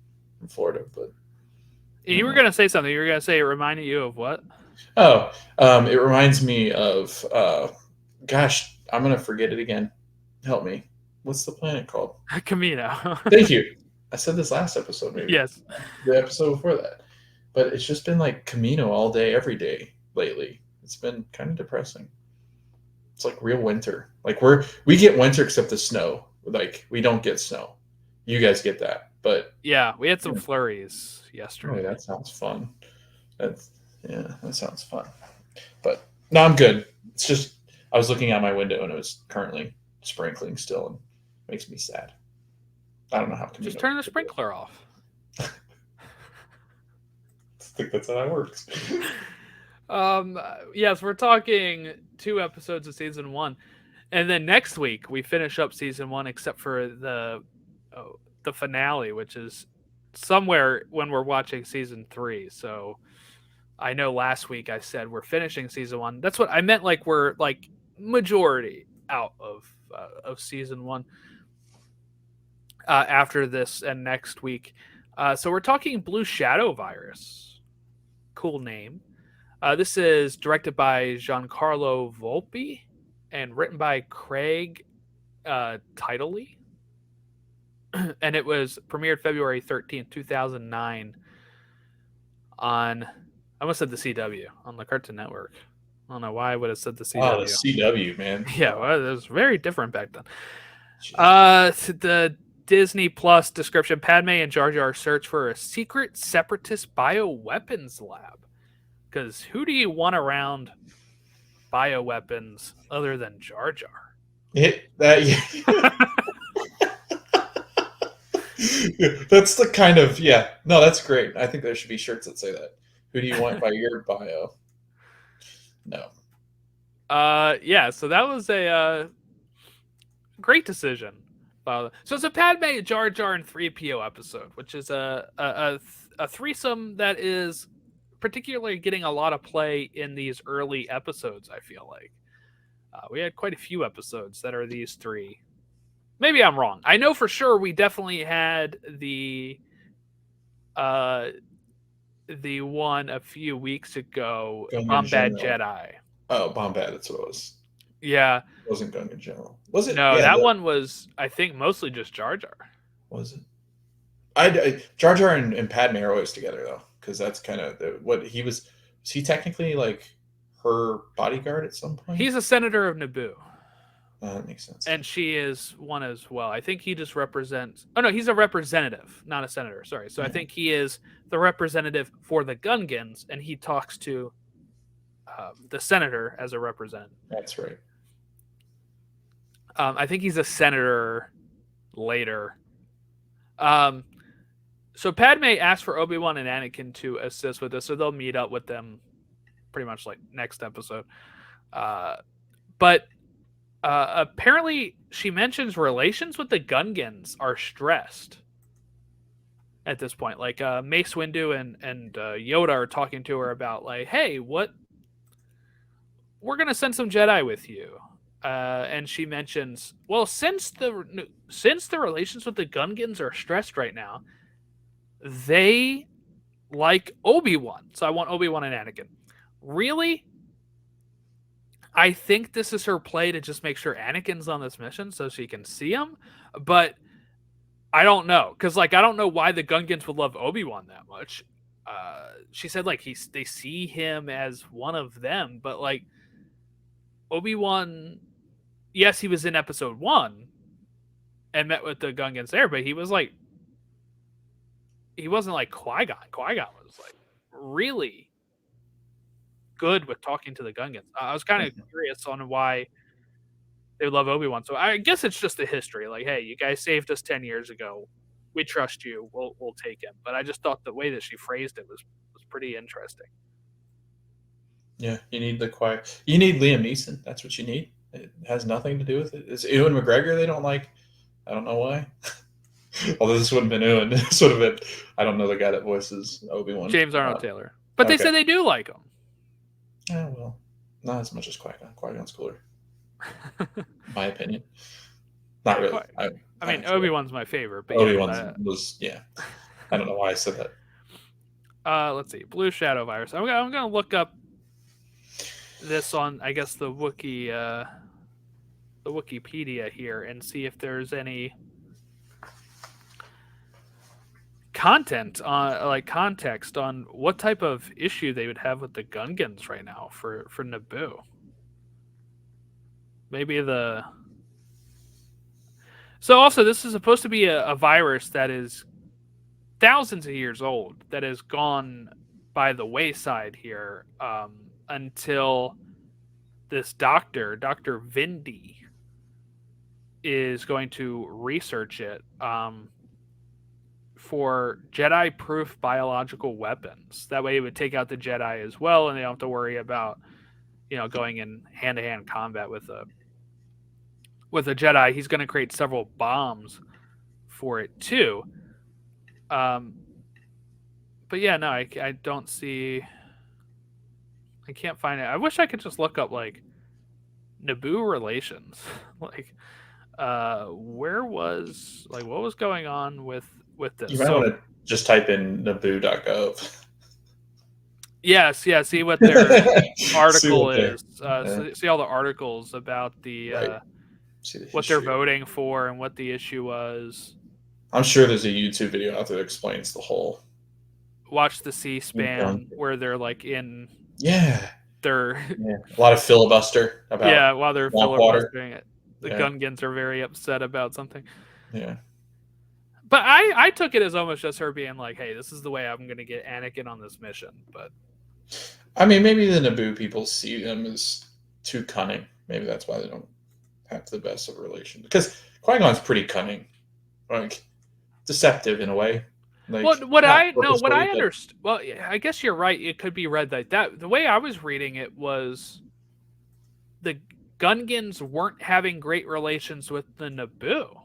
in Florida. But you were going to say something. You were going to say it reminded you of what? Oh, it reminds me of gosh, I'm gonna forget it again. Help me. What's the planet called? Camino. Thank you. I said this last episode, maybe. Yes. The episode before that. But it's just been like Camino all day, every day lately. It's been kind of depressing. It's like real winter. Like we get winter except the snow. Like we don't get snow. You guys get that, but yeah, we had some flurries yesterday. Oh, that sounds fun. That sounds fun. But no, I'm good. It's just I was looking out my window and it was currently sprinkling still, and it makes me sad. I don't know how. Just turn the sprinkler off. I think that's how it works. Yes, we're talking 2 episodes of season 1, and then next week we finish up season 1, except for the finale, which is somewhere when we're watching season 3. So I know last week I said we're finishing season 1. That's what I meant. Like we're like majority out of season 1 after this and next week. So we're talking Blue Shadow Virus. Cool name. This is directed by Giancarlo Volpe and written by Craig Titley. And it was premiered February 13th, 2009 on, I almost said the CW, on the Cartoon Network. I don't know why I would have said the CW. Oh, the CW, man. Yeah, well, it was very different back then. The Disney Plus description: Padme and Jar Jar search for a secret separatist bioweapons lab. Because who do you want around bioweapons other than Jar Jar? That's the kind of No, that's great. I think there should be shirts that say that. Who do you want by your bio? No. Yeah. So that was a great decision. So it's a Padme, Jar Jar, and 3PO episode, which is a threesome that is particularly getting a lot of play in these early episodes. I feel like we had quite a few episodes that are these 3. Maybe I'm wrong. I know for sure we definitely had the one a few weeks ago, Bombad Jedi. Oh, Bombad, that's what it was. Yeah. It wasn't Gungan General. Was it? No, that one was, I think, mostly just Jar Jar. Was it? Jar Jar and Padme are always together, though, because that's kind of what he was. Was he technically like her bodyguard at some point? He's a senator of Naboo. That makes sense. And she is one as well. I think he just represents... Oh, no, he's a representative, not a senator. Sorry. So I think he is the representative for the Gungans, and he talks to the senator as a representative. That's right. I think he's a senator later. So Padme asked for Obi-Wan and Anakin to assist with this, so they'll meet up with them pretty much like next episode. But apparently she mentions relations with the Gungans are stressed at this point. Like Mace Windu and Yoda are talking to her about like, hey, we're going to send some Jedi with you. And she mentions, well, since the relations with the Gungans are stressed right now, they like Obi-Wan. So I want Obi-Wan and Anakin. Really? I think this is her play to just make sure Anakin's on this mission so she can see him. But I don't know. Because, like, I don't know why the Gungans would love Obi-Wan that much. She said, like, they see him as one of them. But, like, Obi-Wan, yes, he was in episode 1 and met with the Gungans there. But he was, like, he wasn't like Qui-Gon. Qui-Gon was, like, really good with talking to the Gungans. I was kind of curious on why they love Obi-Wan. So I guess it's just the history. Like, hey, you guys saved us 10 years ago. We trust you. We'll take him. But I just thought the way that she phrased it was pretty interesting. Yeah, you need the quiet. You need Liam Neeson. That's what you need. It has nothing to do with it. It's Ewan McGregor they don't like. I don't know why. Although this wouldn't have been Ewan. This would have been, I don't know the guy that voices Obi-Wan. James Arnold Taylor. But they say they do like him. Yeah, well, not as much as Qui-Gon. Qui-Gon's cooler. My opinion. Not really. I mean, Obi-Wan's my favorite. But Obi-Wan was, yeah. I don't know why I said that. Let's see. Blue Shadow virus. I'm going to look up this on, I guess, the Wikipedia here and see if there's any context on what type of issue they would have with the Gungans right now for Naboo. Maybe so also this is supposed to be a virus that is thousands of years old that has gone by the wayside here until this Dr. Vindy is going to research it for Jedi-proof biological weapons. That way it would take out the Jedi as well, and they don't have to worry about, going in hand-to-hand combat with a Jedi. He's going to create several bombs for it too. But yeah, no, I don't see. I can't find it. I wish I could just look up like Naboo relations, like what was going on with this? You might want to just type in Naboo.gov. Yes, yeah. See what their article is. See all the articles about the what they're voting for and what the issue was. I'm sure there's a YouTube video out there that explains the whole. Watch the C-SPAN where they're like in. They're a lot of filibuster about. While they're filibustering it, the Gungans are very upset about something. Yeah. But I took it as almost just her being like, "Hey, this is the way I'm going to get Anakin on this mission." But I mean, maybe the Naboo people see them as too cunning. Maybe that's why they don't have the best of relations. Because Qui-Gon's pretty cunning, like deceptive in a way. Like, what I understood. Well, I guess you're right. It could be read like that. The way I was reading it was the Gungans weren't having great relations with the Naboo.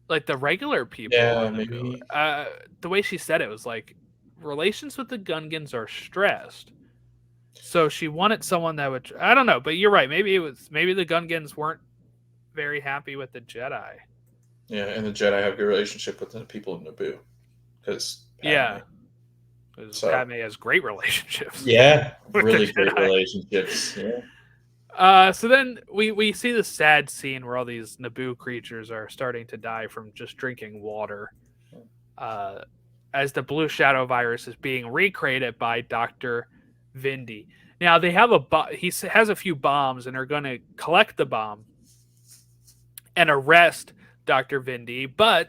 Like the regular people. Yeah, maybe. The way she said it was like relations with the Gungans are stressed. So she wanted someone that would. I don't know, but you're right. Maybe the Gungans weren't very happy with the Jedi. Yeah, and the Jedi have a good relationship with the people in Naboo. Because Padme has great relationships. Yeah, really great relationships. Yeah. So then we see the sad scene where all these Naboo creatures are starting to die from just drinking water, as the Blue Shadow virus is being recreated by Dr. Vindy. Now they have he has a few bombs, and are going to collect the bomb and arrest Dr. Vindy. But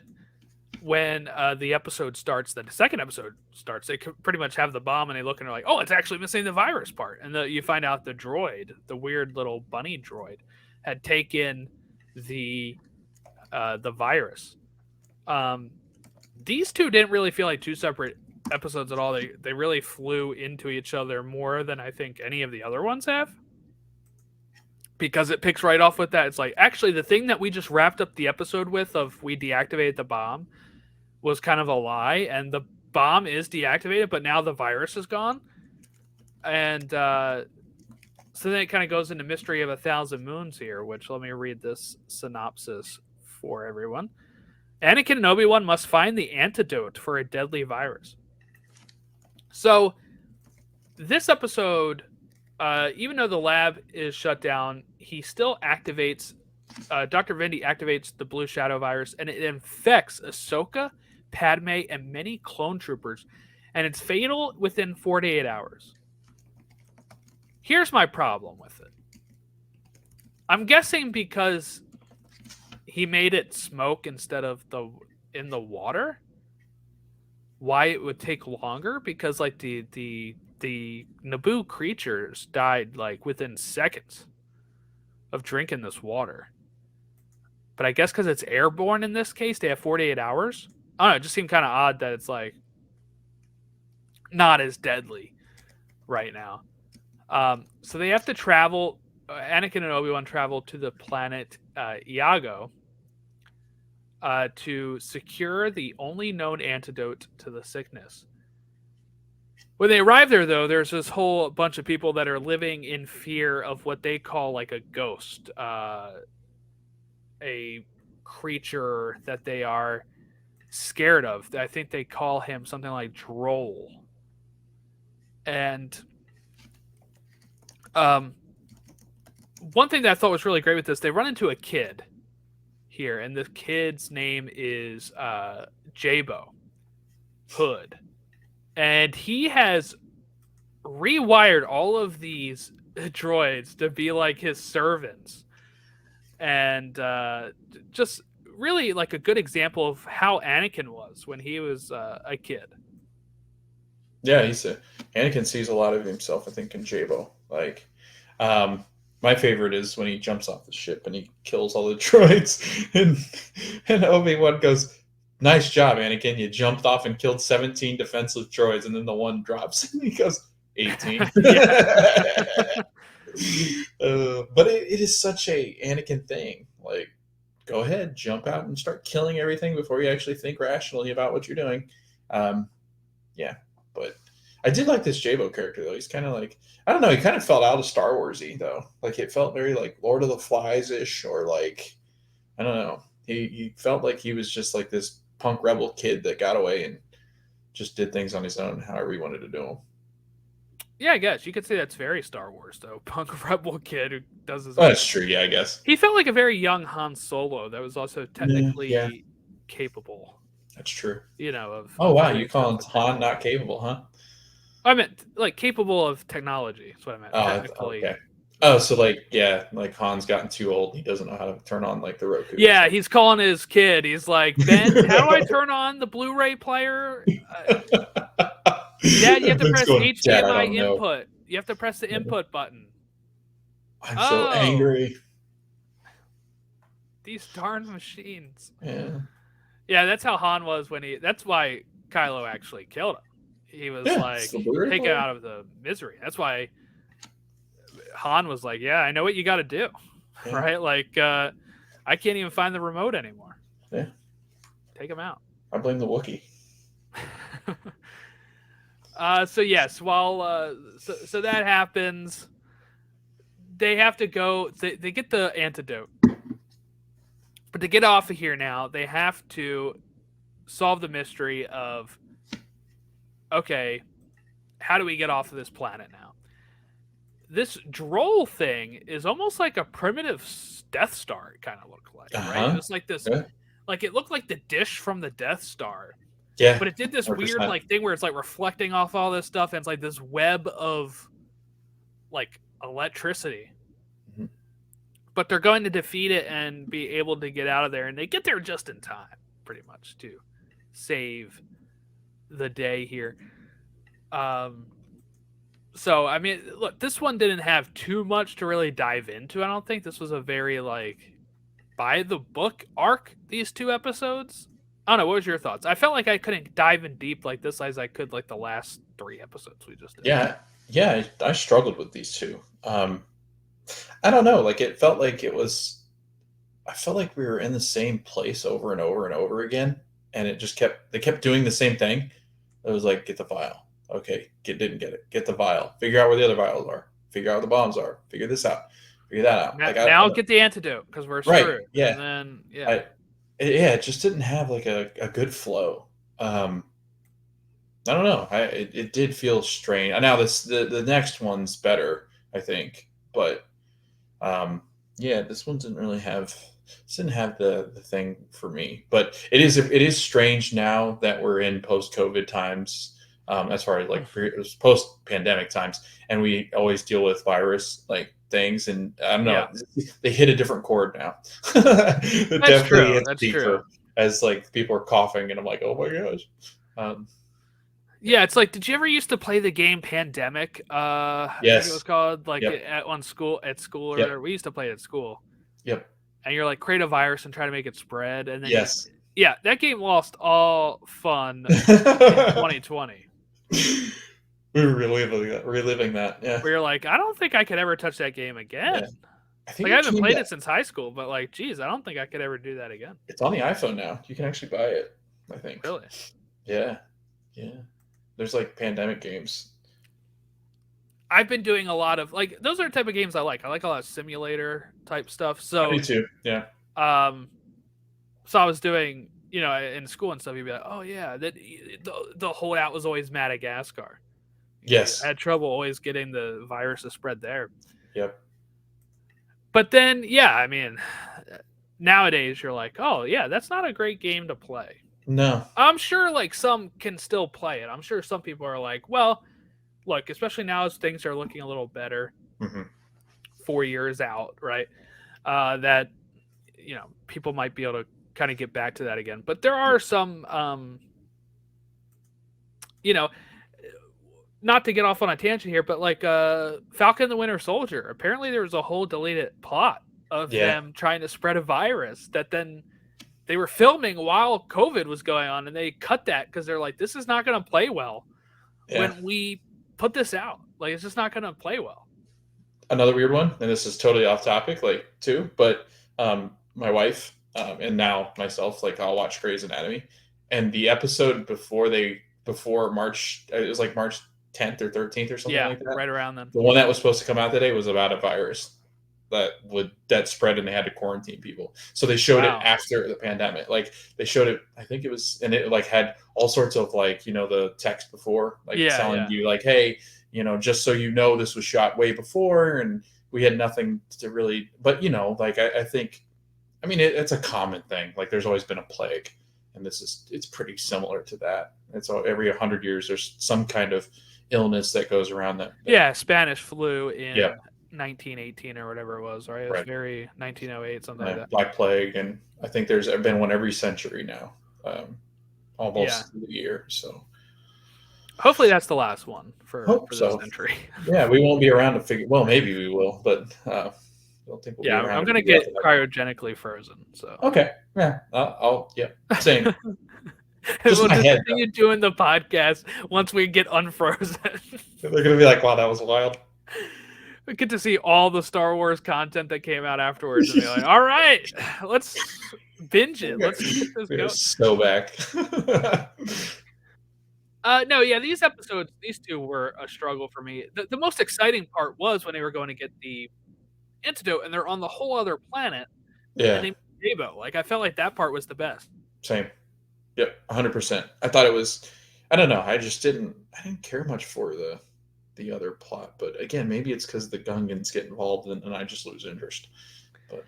when the episode starts, the second episode starts, they pretty much have the bomb, and they look and they're like, "Oh, it's actually missing the virus part." And you find out the droid, the weird little bunny droid, had taken the virus. These two didn't really feel like two separate episodes at all. They really flew into each other more than I think any of the other ones have. Because it picks right off with that. It's like, actually, the thing that we just wrapped up the episode with of we deactivated the bomb was kind of a lie. And the bomb is deactivated, but now the virus is gone. And so then it kind of goes into Mystery of 1,000 Moons here, which let me read this synopsis for everyone. Anakin and Obi-Wan must find the antidote for a deadly virus. So this episode, even though the lab is shut down, he still activates, Dr. Vindy activates the Blue Shadow virus, and it infects Ahsoka, Padme, and many clone troopers, and it's fatal within 48 hours. Here's my problem with it. I'm guessing because he made it smoke instead of in the water. why it would take longer, because like the Naboo creatures died like within seconds of drinking this water. But I guess because it's airborne in this case, they have 48 hours. I don't know. It just seemed kind of odd that it's like not as deadly right now. So they have to travel. Anakin and Obi-Wan travel to the planet Iago to secure the only known antidote to the sickness. When they arrive there, though, there's this whole bunch of people that are living in fear of what they call like a ghost, a creature that they are scared of. I think they call him something like Droll. And one thing that I thought was really great with this, they run into a kid here, and the kid's name is Jabo Hood. And he has rewired all of these droids to be like his servants. And just really like a good example of how Anakin was when he was a kid. Yeah, Anakin sees a lot of himself, I think, in Jabo. Like, my favorite is when he jumps off the ship and he kills all the droids, and Obi-Wan goes, "Nice job, Anakin. You jumped off and killed 17 defenseless droids," and then the one drops, and he goes, 18. But it is such a Anakin thing. Like, go ahead, jump out and start killing everything before you actually think rationally about what you're doing. Yeah, but I did like this Jabo character, though. He's kind of like, I don't know, he kind of felt out of Star Wars-y, though. Like, it felt very like Lord of the Flies-ish, or like, I don't know. He felt like he was just like this punk rebel kid that got away and just did things on his own, however he wanted to do them. Yeah, I guess you could say that's very Star Wars, though. Punk rebel kid who does his own. That's true. Yeah, I guess he felt like a very young Han Solo that was also technically capable. That's true. You know, oh wow, you call Han not capable, huh? I meant like capable of technology. That's what I meant. Technically. Okay. Oh, so like, yeah, like Han's gotten too old. He doesn't know how to turn on like the Roku. Yeah, he's calling his kid. He's like, Ben, how do I turn on the Blu-ray player? Yeah, you have to press HDMI input. You have to press the input button. I'm so angry. These darn machines. Yeah. Yeah, that's how Han was when he. That's why Kylo actually killed him. He was like taken out of the misery. That's why Han was like, "Yeah, I know what you got to do." Yeah. Right? Like, I can't even find the remote anymore. Yeah. Take him out. I blame the Wookiee. So yes, while so that happens, they have to go. They get the antidote, but to get off of here now, they have to solve the mystery of, okay, how do we get off of this planet now? This Droll thing is almost like a primitive Death Star. It kind of looked like, right? It was like this, like it looked like the dish from the Death Star. Yeah, but it did this 100%. Weird like thing where it's like reflecting off all this stuff, and it's like this web of like electricity. Mm-hmm. But they're going to defeat it and be able to get out of there, and they get there just in time, pretty much, to save the day here. So I mean, look, this one didn't have too much to really dive into. I don't think this was a very like by the book arc. These 2 episodes. I don't know. What was your thoughts? I felt like I couldn't dive in deep like this as I could like the last 3 episodes we just did. Yeah. I struggled with these 2. I don't know. Like it felt like it was. I felt like we were in the same place over and over and over again, and it just kept. They kept doing the same thing. It was like, get the vial. Okay, didn't get it. Get the vial. Figure out where the other vials are. Figure out where the bombs are. Figure this out. Figure that out. Now get the antidote because we're screwed. Right. Yeah. And then it just didn't have like a good flow. I don't know. It did feel strange. Now the next one's better, I think, but this one didn't really have the thing for me. But it is strange now that we're in post-COVID times, as far as like post-pandemic times, and we always deal with virus like things, and I don't know, they hit a different chord now. That's true. As like people are coughing, and I'm like, oh my gosh. Yeah, it's like, did you ever used to play the game Pandemic? I think it was called, like, at school or whatever. We used to play it at school. Yep. And you're like, create a virus and try to make it spread. And then yes. That game lost all fun in 2020. We were reliving that. Yeah. Where you're like, I don't think I could ever touch that game again. Yeah. I haven't played it since high school, but like, geez, I don't think I could ever do that again. It's on the iPhone now. You can actually buy it, I think. Really? Yeah. Yeah. There's like Pandemic games. I've been doing a lot of like those are the type of games I like. I like a lot of simulator type stuff. So me too. Yeah. So I was doing, in school and stuff. You'd be like, oh yeah, that the holdout was always Madagascar. Yes. I had trouble always getting the virus to spread there. Yep. But then, I mean, nowadays you're like, oh yeah, that's not a great game to play. No. I'm sure like some can still play it. I'm sure some people are like, well, look, especially now as things are looking a little better, 4 years out, right? That, people might be able to kind of get back to that again. But there are some, not to get off on a tangent here, but like Falcon and the Winter Soldier, apparently there was a whole deleted plot of them trying to spread a virus that then they were filming while COVID was going on, and they cut that because they're like, this is not going to play well when we put this out. Like, it's just not going to play well. Another weird one, and this is totally off topic, like, too, but my wife and now myself, like, I'll watch Grey's Anatomy, and the episode before March, it was like March 10th or 13th or something like that. Right around then. The one that was supposed to come out today was about a virus that spread, and they had to quarantine people. So they showed it after the pandemic. Like, they showed it, I think it was, and it like had all sorts of like, the text before, like telling you like, hey, just so you know, this was shot way before, and we had nothing to really, but like I think, I mean, it's a common thing. Like, there's always been a plague, and it's pretty similar to that. It's every 100 years there's some kind of illness that goes around that. Spanish flu in 1918 or whatever it was, right? It was very 1908, something like that. Black Plague, and I think there's been one every century now, almost a year. So hopefully that's the last one for this century. Yeah, we won't be around to figure. Well, maybe we will, but I don't think we'll be around. I'm going to get cryogenically frozen. So okay, same. We'll just continue doing the podcast once we get unfrozen. They're going to be like, wow, that was wild. We get to see all the Star Wars content that came out afterwards and be like, all right, let's binge it. Let's get this going. So back. These episodes, these two were a struggle for me. The most exciting part was when they were going to get the antidote and they're on the whole other planet. Yeah. And they Dabo. Like, I felt like that part was the best. Same. Yep, 100%. I thought it was, I don't know, I didn't care much for the other plot, but again, maybe it's because the Gungans get involved and I just lose interest. But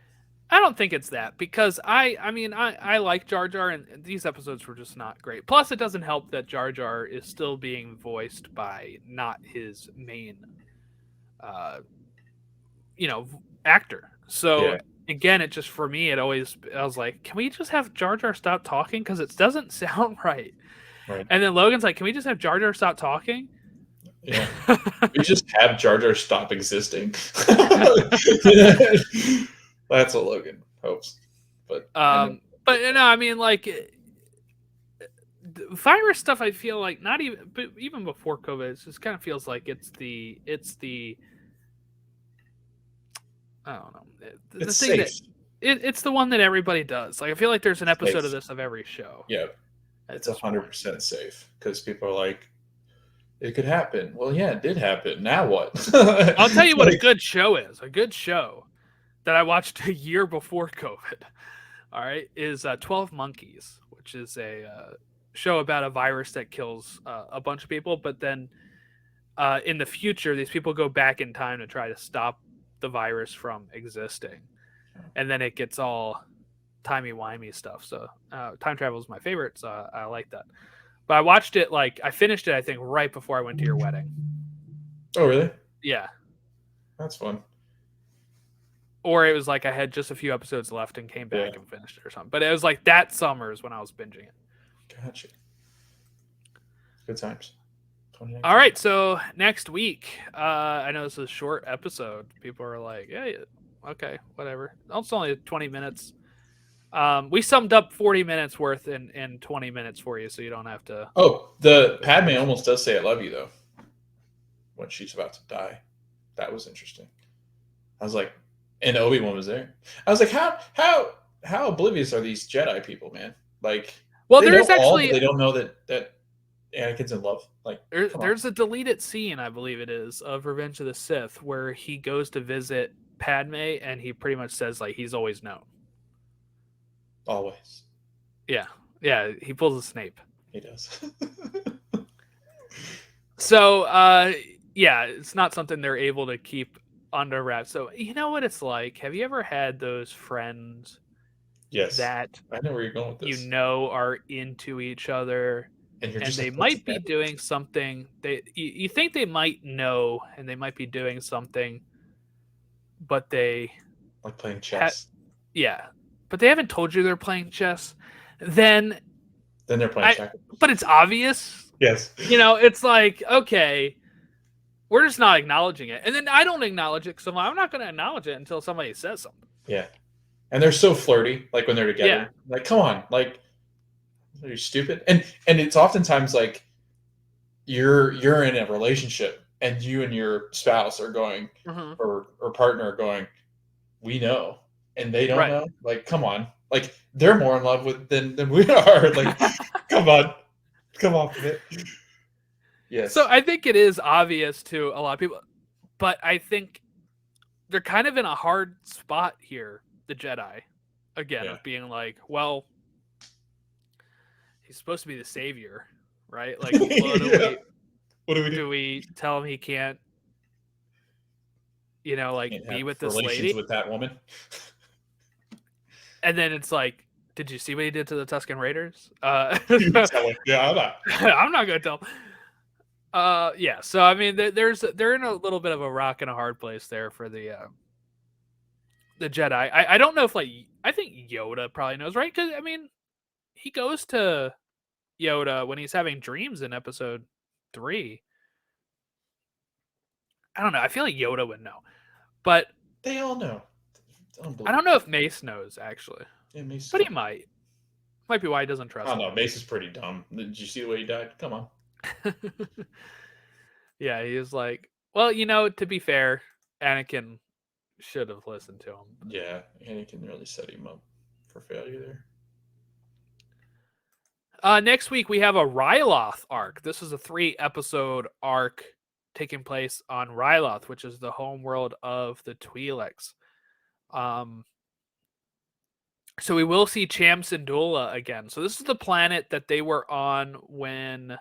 I don't think it's that, because I like Jar Jar, and these episodes were just not great. Plus, it doesn't help that Jar Jar is still being voiced by not his main, actor. So again, it just, for me, I was like, can we just have Jar Jar stop talking? Because it doesn't sound right. And then Logan's like, can we just have Jar Jar stop talking? Yeah. We just have Jar Jar stop existing. That's what Logan hopes. But like, virus stuff, I feel like even before COVID, it just kind of feels like it's the I don't know. It's safe. It's the one that everybody does. Like, I feel like there's an episode of this of every show. Yeah. It's 100% safe, because people are like, it could happen. Well, yeah, it did happen. Now what? I'll tell you what a good show is. A good show that I watched a year before COVID, all right, is 12 Monkeys, which is a show about a virus that kills a bunch of people. But then in the future, these people go back in time to try to stop the virus from existing. And then it gets all timey-wimey stuff. So time travel is my favorite, so I like that. But I watched it, I finished it, I think, right before I went to your wedding. Oh, really? Yeah. That's fun. Or it was like I had just a few episodes left and came back and finished it or something. But it was like that summer is when I was binging it. Gotcha. Good times. All right, so next week, I know this is a short episode. People are like, "Hey, okay, whatever." It's only 20 minutes. We summed up 40 minutes worth in 20 minutes for you, so you don't have to. Oh, the Padme almost does say "I love you" though when she's about to die. That was interesting. I was like, and Obi-Wan was there. I was like, how oblivious are these Jedi people, man? Like, well, they there's know all, actually but they don't know that Anakin's in love. Like, there's a deleted scene, I believe it is, of Revenge of the Sith where he goes to visit Padme and he pretty much says like he's always known. Always. Yeah, he pulls a Snape. He does. So, yeah, it's not something they're able to keep under wraps. So, you know what it's like? Have you ever had those friends Yes. that I know where you're going with this. you know are into each other and they like, might be doing something you think they might know and they might be doing something, but they like playing chess. Yeah, but they haven't told you they're playing chess. Then they're playing checkers. But it's obvious. Yes. You know, it's like, okay, we're just not acknowledging it. And then I don't acknowledge it because I'm not going to acknowledge it until somebody says something. Yeah. And they're so flirty, like when they're together. Yeah. Like, come on, like, are you stupid? And it's oftentimes like you're in a relationship and you and your spouse are going or partner are going, we know, and they don't know. Like, come on. Like, they're more in love with than we are. Like, come on. Come off of it. Yes. So I think it is obvious to a lot of people, but I think they're kind of in a hard spot here, the Jedi, again, of being like, well, he's supposed to be the savior, right? Like, what do we do? We tell him he can't, you know, like, be with this lady? With that woman? And then it's like, did you see what he did to the Tusken Raiders? Yeah, I'm not going to tell. Yeah, so I mean, they're in a little bit of a rock and a hard place there for the Jedi. I don't know if I think Yoda probably knows, right? Because I mean, he goes to Yoda when he's having dreams in Episode 3. I don't know. I feel like Yoda would know, but they all know. I don't know if Mace knows actually. Yeah, Mace, but he might. Might be why he doesn't trust. I don't know. Mace is pretty dumb. Did you see the way he died? Come on. Yeah, he was like, well, you know, to be fair, Anakin should have listened to him. Yeah, Anakin really set him up for failure there. Next week we have a Ryloth arc. This is a 3-episode arc taking place on Ryloth, which is the homeworld of the Twi'leks. So we will see Cham Syndulla again. So this is the planet that they were on when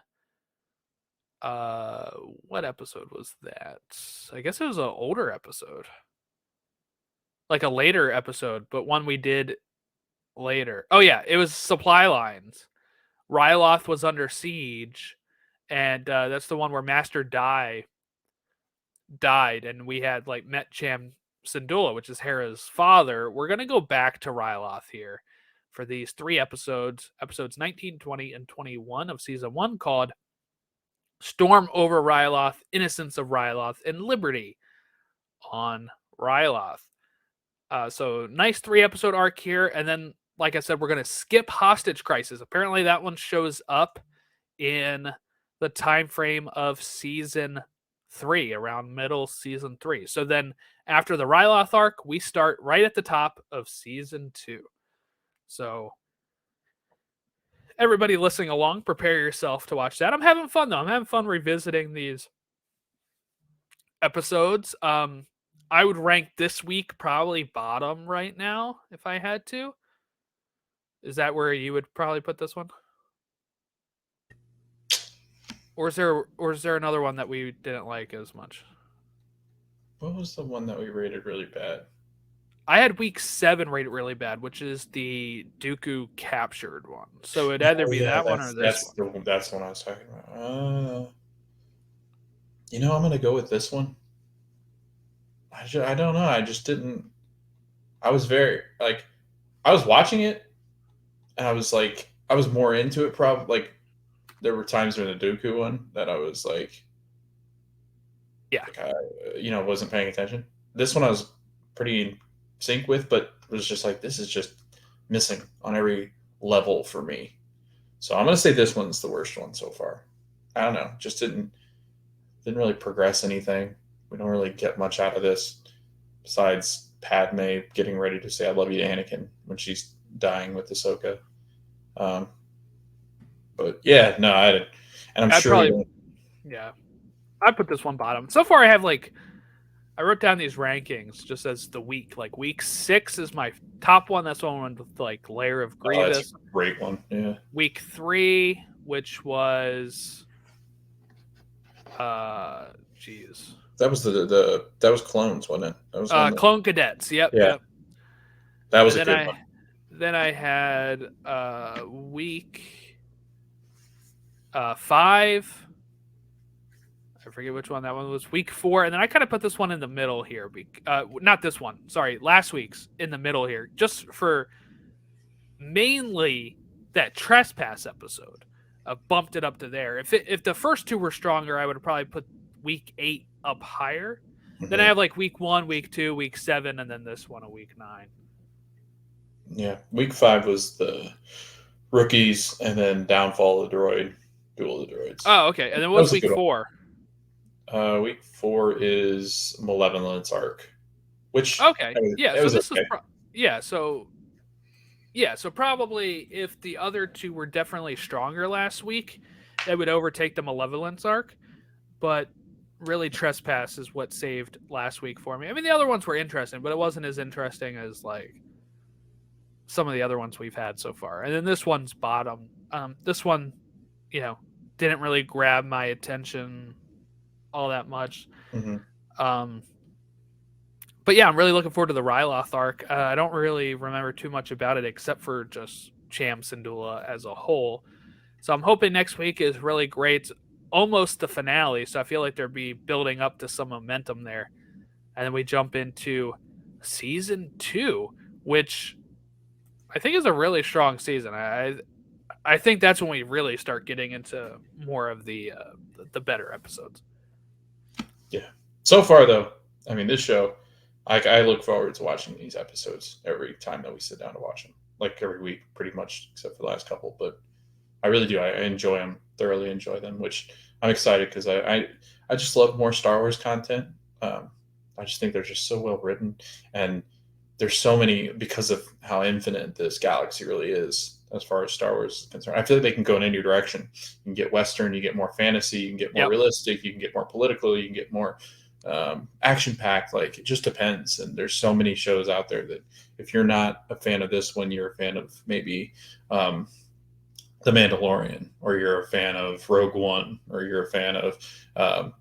what episode was that? I guess it was an older episode. Like a later episode, but one we did later. Oh yeah, it was Supply Lines. Ryloth was under siege, and that's the one where Master Dai died, and we had like met Cham Syndulla, which is Hera's father. We're going to go back to Ryloth here for these 3 episodes, episodes 19, 20, and 21 of season 1, called Storm over Ryloth, Innocence of Ryloth, and Liberty on Ryloth. So nice 3-episode arc here. And then, like I said, we're going to skip Hostage Crisis. Apparently that one shows up in the time frame of season 3, around middle season 3. So then after the Ryloth arc, we start right at the top of season 2. So everybody listening along, prepare yourself to watch that. I'm having fun though. I'm having fun revisiting these episodes. I would rank this week probably bottom right now if I had to. Is that where you would probably put this one? Or is there another one that we didn't like as much? What was the one that we rated really bad? I had week 7 rated really bad, which is the Dooku captured one. So it'd either be that one or this one. That's the one I was talking about. You know, I'm going to go with this one. I don't know. I just didn't. I was very, like, I was watching it, and I was like, I was more into it, probably, like, there were times in the Dooku one that I was like, wasn't paying attention. This one I was pretty in sync with, but was just like, this is just missing on every level for me. So I'm gonna say this one's the worst one so far. I don't know, just didn't really progress anything. We don't really get much out of this besides Padme getting ready to say "I love you" to Anakin when she's dying with Ahsoka. But yeah, no, I didn't, and I'm sure. I put this one bottom. So far, I wrote down these rankings just as the week. Like week 6 is my top one. That's one with like Lair of Grievous. That's a great one. Yeah. Week 3, which was, geez. That was that was Clones, wasn't it? That was Clone Cadets. Yep. Yeah. Yep. That was a good one. Then I had week 5. I forget which one that one was. Week 4, and then I kind of put this one in the middle here. Not this one. Sorry, last week's in the middle here, just for mainly that Trespass episode. Bumped it up to there. If the first 2 were stronger, I would have probably put week 8 up higher. Mm-hmm. Then I have like week 1, week 2, week 7, and then this one a week 9. Yeah, week 5 was the rookies, and then Downfall of the Droid, Duel of the Droids. Oh, okay. And then what's week 4? Week 4 is Malevolence Arc, which okay, so probably if the other 2 were definitely stronger last week, it would overtake the Malevolence Arc. But really, Trespass is what saved last week for me. I mean, the other ones were interesting, but it wasn't as interesting as like some of the other ones we've had so far. And then this one's bottom. This one, didn't really grab my attention all that much. Mm-hmm. But yeah, I'm really looking forward to the Ryloth arc. I don't really remember too much about it except for just Cham Syndulla as a whole. So I'm hoping next week is really great. Almost the finale, so I feel like there'll be building up to some momentum there. And then we jump into season 2, which I think is a really strong season. I think that's when we really start getting into more of the better episodes. Yeah. So far, though, I mean, this show, I look forward to watching these episodes every time that we sit down to watch them. Like every week, pretty much, except for the last couple. But I really do. I enjoy them, thoroughly enjoy them, which I'm excited because I just love more Star Wars content. I just think they're just so well written, and there's so many because of how infinite this galaxy really is as far as Star Wars is concerned. I feel like they can go in any direction. You can get Western, you get more fantasy, you can get more realistic, you can get more political, you can get more action-packed. Like, it just depends. And there's so many shows out there that if you're not a fan of this one, you're a fan of maybe The Mandalorian, or you're a fan of Rogue One, or you're a fan of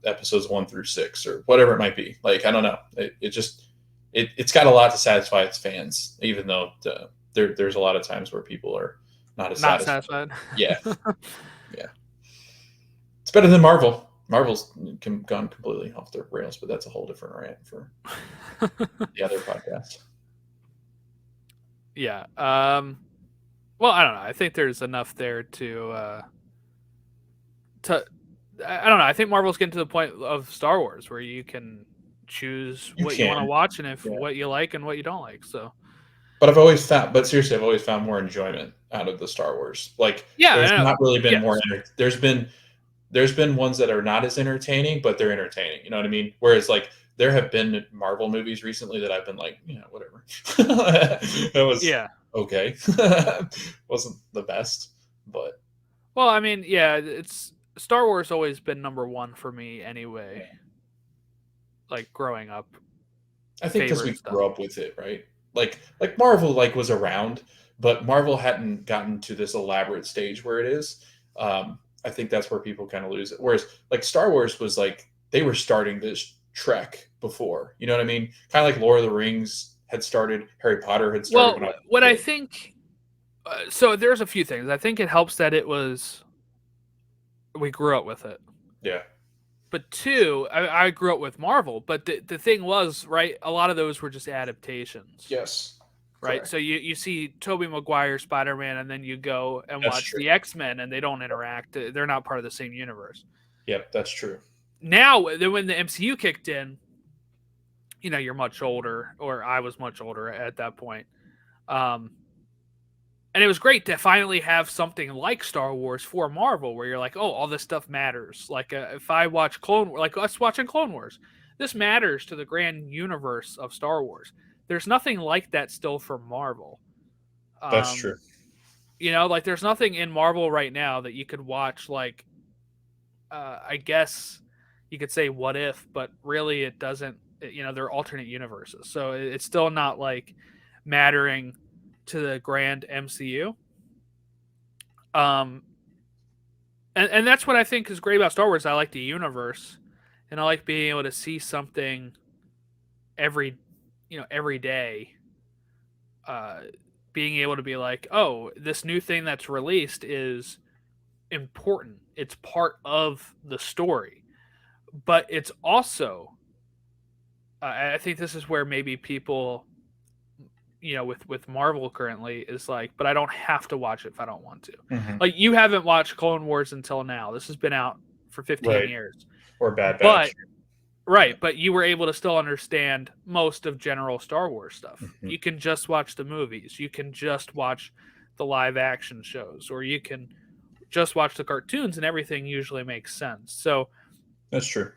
episodes 1 through 6, or whatever it might be. Like, I don't know. It's got a lot to satisfy its fans, even though there's a lot of times where people are not satisfied. Yeah. Yeah. It's better than Marvel. Marvel's gone completely off the rails, but that's a whole different rant for the other podcast. Yeah. Well, I don't know. I think there's enough there to I don't know. I think Marvel's getting to the point of Star Wars where you can choose what you want to watch and what you like and what you don't like. So, but seriously, I've always found more enjoyment out of the Star Wars. Like, there's not really been more. There's been ones that are not as entertaining, but they're entertaining. You know what I mean? Whereas, like, there have been Marvel movies recently that I've been like, whatever. That was okay. Wasn't the best, but. Well, I mean, it's Star Wars always been number 1 for me anyway. Like, growing up. I think because we grew up with it, right? Like Marvel was around, but Marvel hadn't gotten to this elaborate stage where it is. I think that's where people kind of lose it. Whereas, like, Star Wars was like, they were starting this trek before. You know what I mean? Kind of like Lord of the Rings had started, Harry Potter had started. Well, I think, so there's a few things. I think it helps that we grew up with it. Yeah. But 2, I grew up with Marvel, but the thing was, right, a lot of those were just adaptations. Yes. right? Correct. So you see Tobey Maguire Spider-Man, and then you go and That's watch true. the X-Men, and they don't interact. They're not part of the same universe. Yep, that's true. Now, when the MCU kicked in, you're much older, or I was much older at that point. And it was great to finally have something like Star Wars for Marvel, where you're like, oh, all this stuff matters. Like if I watch like us watching Clone Wars, this matters to the grand universe of Star Wars. There's nothing like that still for Marvel. That's true. Like there's nothing in Marvel right now that you could watch. Like, I guess you could say what if, but really it doesn't. They're alternate universes, so it's still not like mattering to the grand MCU. And that's what I think is great about Star Wars. I like the universe, and I like being able to see something every day. Being able to be like, oh, this new thing that's released is important. It's part of the story, but it's also. I think this is where maybe people, with Marvel currently is like, but I don't have to watch it if I don't want to. Mm-hmm. Like you haven't watched Clone Wars until now. This has been out for 15 years. Or Bad Batch. But you were able to still understand most of general Star Wars stuff. Mm-hmm. You can just watch the movies. You can just watch the live action shows, or you can just watch the cartoons, and everything usually makes sense. So that's true.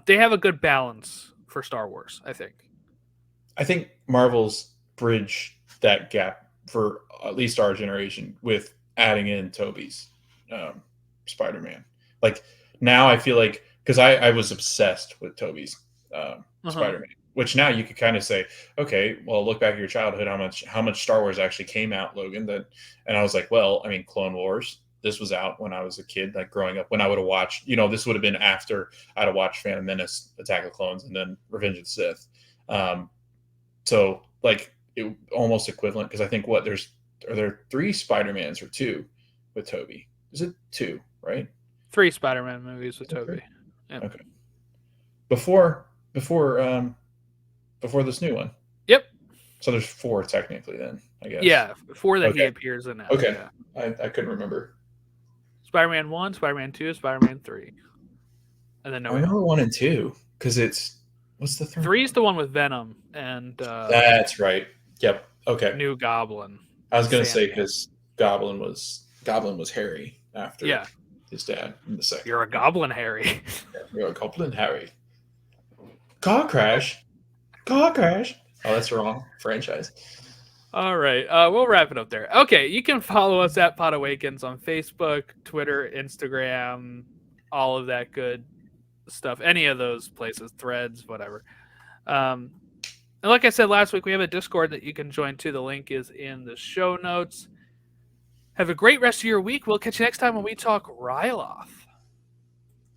They have a good balance for Star Wars, I think. I think Marvel's bridged that gap for at least our generation with adding in Tobey's Spider-Man. Like now I feel like, because I was obsessed with Tobey's Spider-Man, which now you could kind of say, okay, well, look back at your childhood, how much Star Wars actually came out, Logan. And I was like, well, I mean, Clone Wars, this was out when I was a kid, like growing up, when I would have watched, this would have been after I'd have watched Phantom Menace, Attack of the Clones, and then Revenge of the Sith. So like it almost equivalent, because I think are there 3 Spider-Mans or 2 with Tobey? Is it 2, right? 3 Spider-Man movies with Tobey. Yep. Okay. Before this new one. Yep. So there's 4 technically then, I guess. Yeah, 4 that he appears in now. Okay. Yeah. I couldn't remember. Spider-Man 1, Spider-Man 2, Spider-Man 3. And then I remember 1 and 2 because what's the 3rd? 3 is the one with Venom and that's right. Yep. Okay. New Goblin. I was gonna say because Goblin was Harry after his dad in the second. You're a Goblin, Harry. You're a Goblin, Harry. Car crash. Oh, that's the wrong franchise. All right. We'll wrap it up there. Okay. You can follow us at podawakens on Facebook, Twitter, Instagram, all of that good stuff. Any of those places, Threads, whatever. And like I said last week, we have a Discord that you can join too. The link is in the show notes. Have a great rest of your week. We'll catch you next time when we talk Ryloth.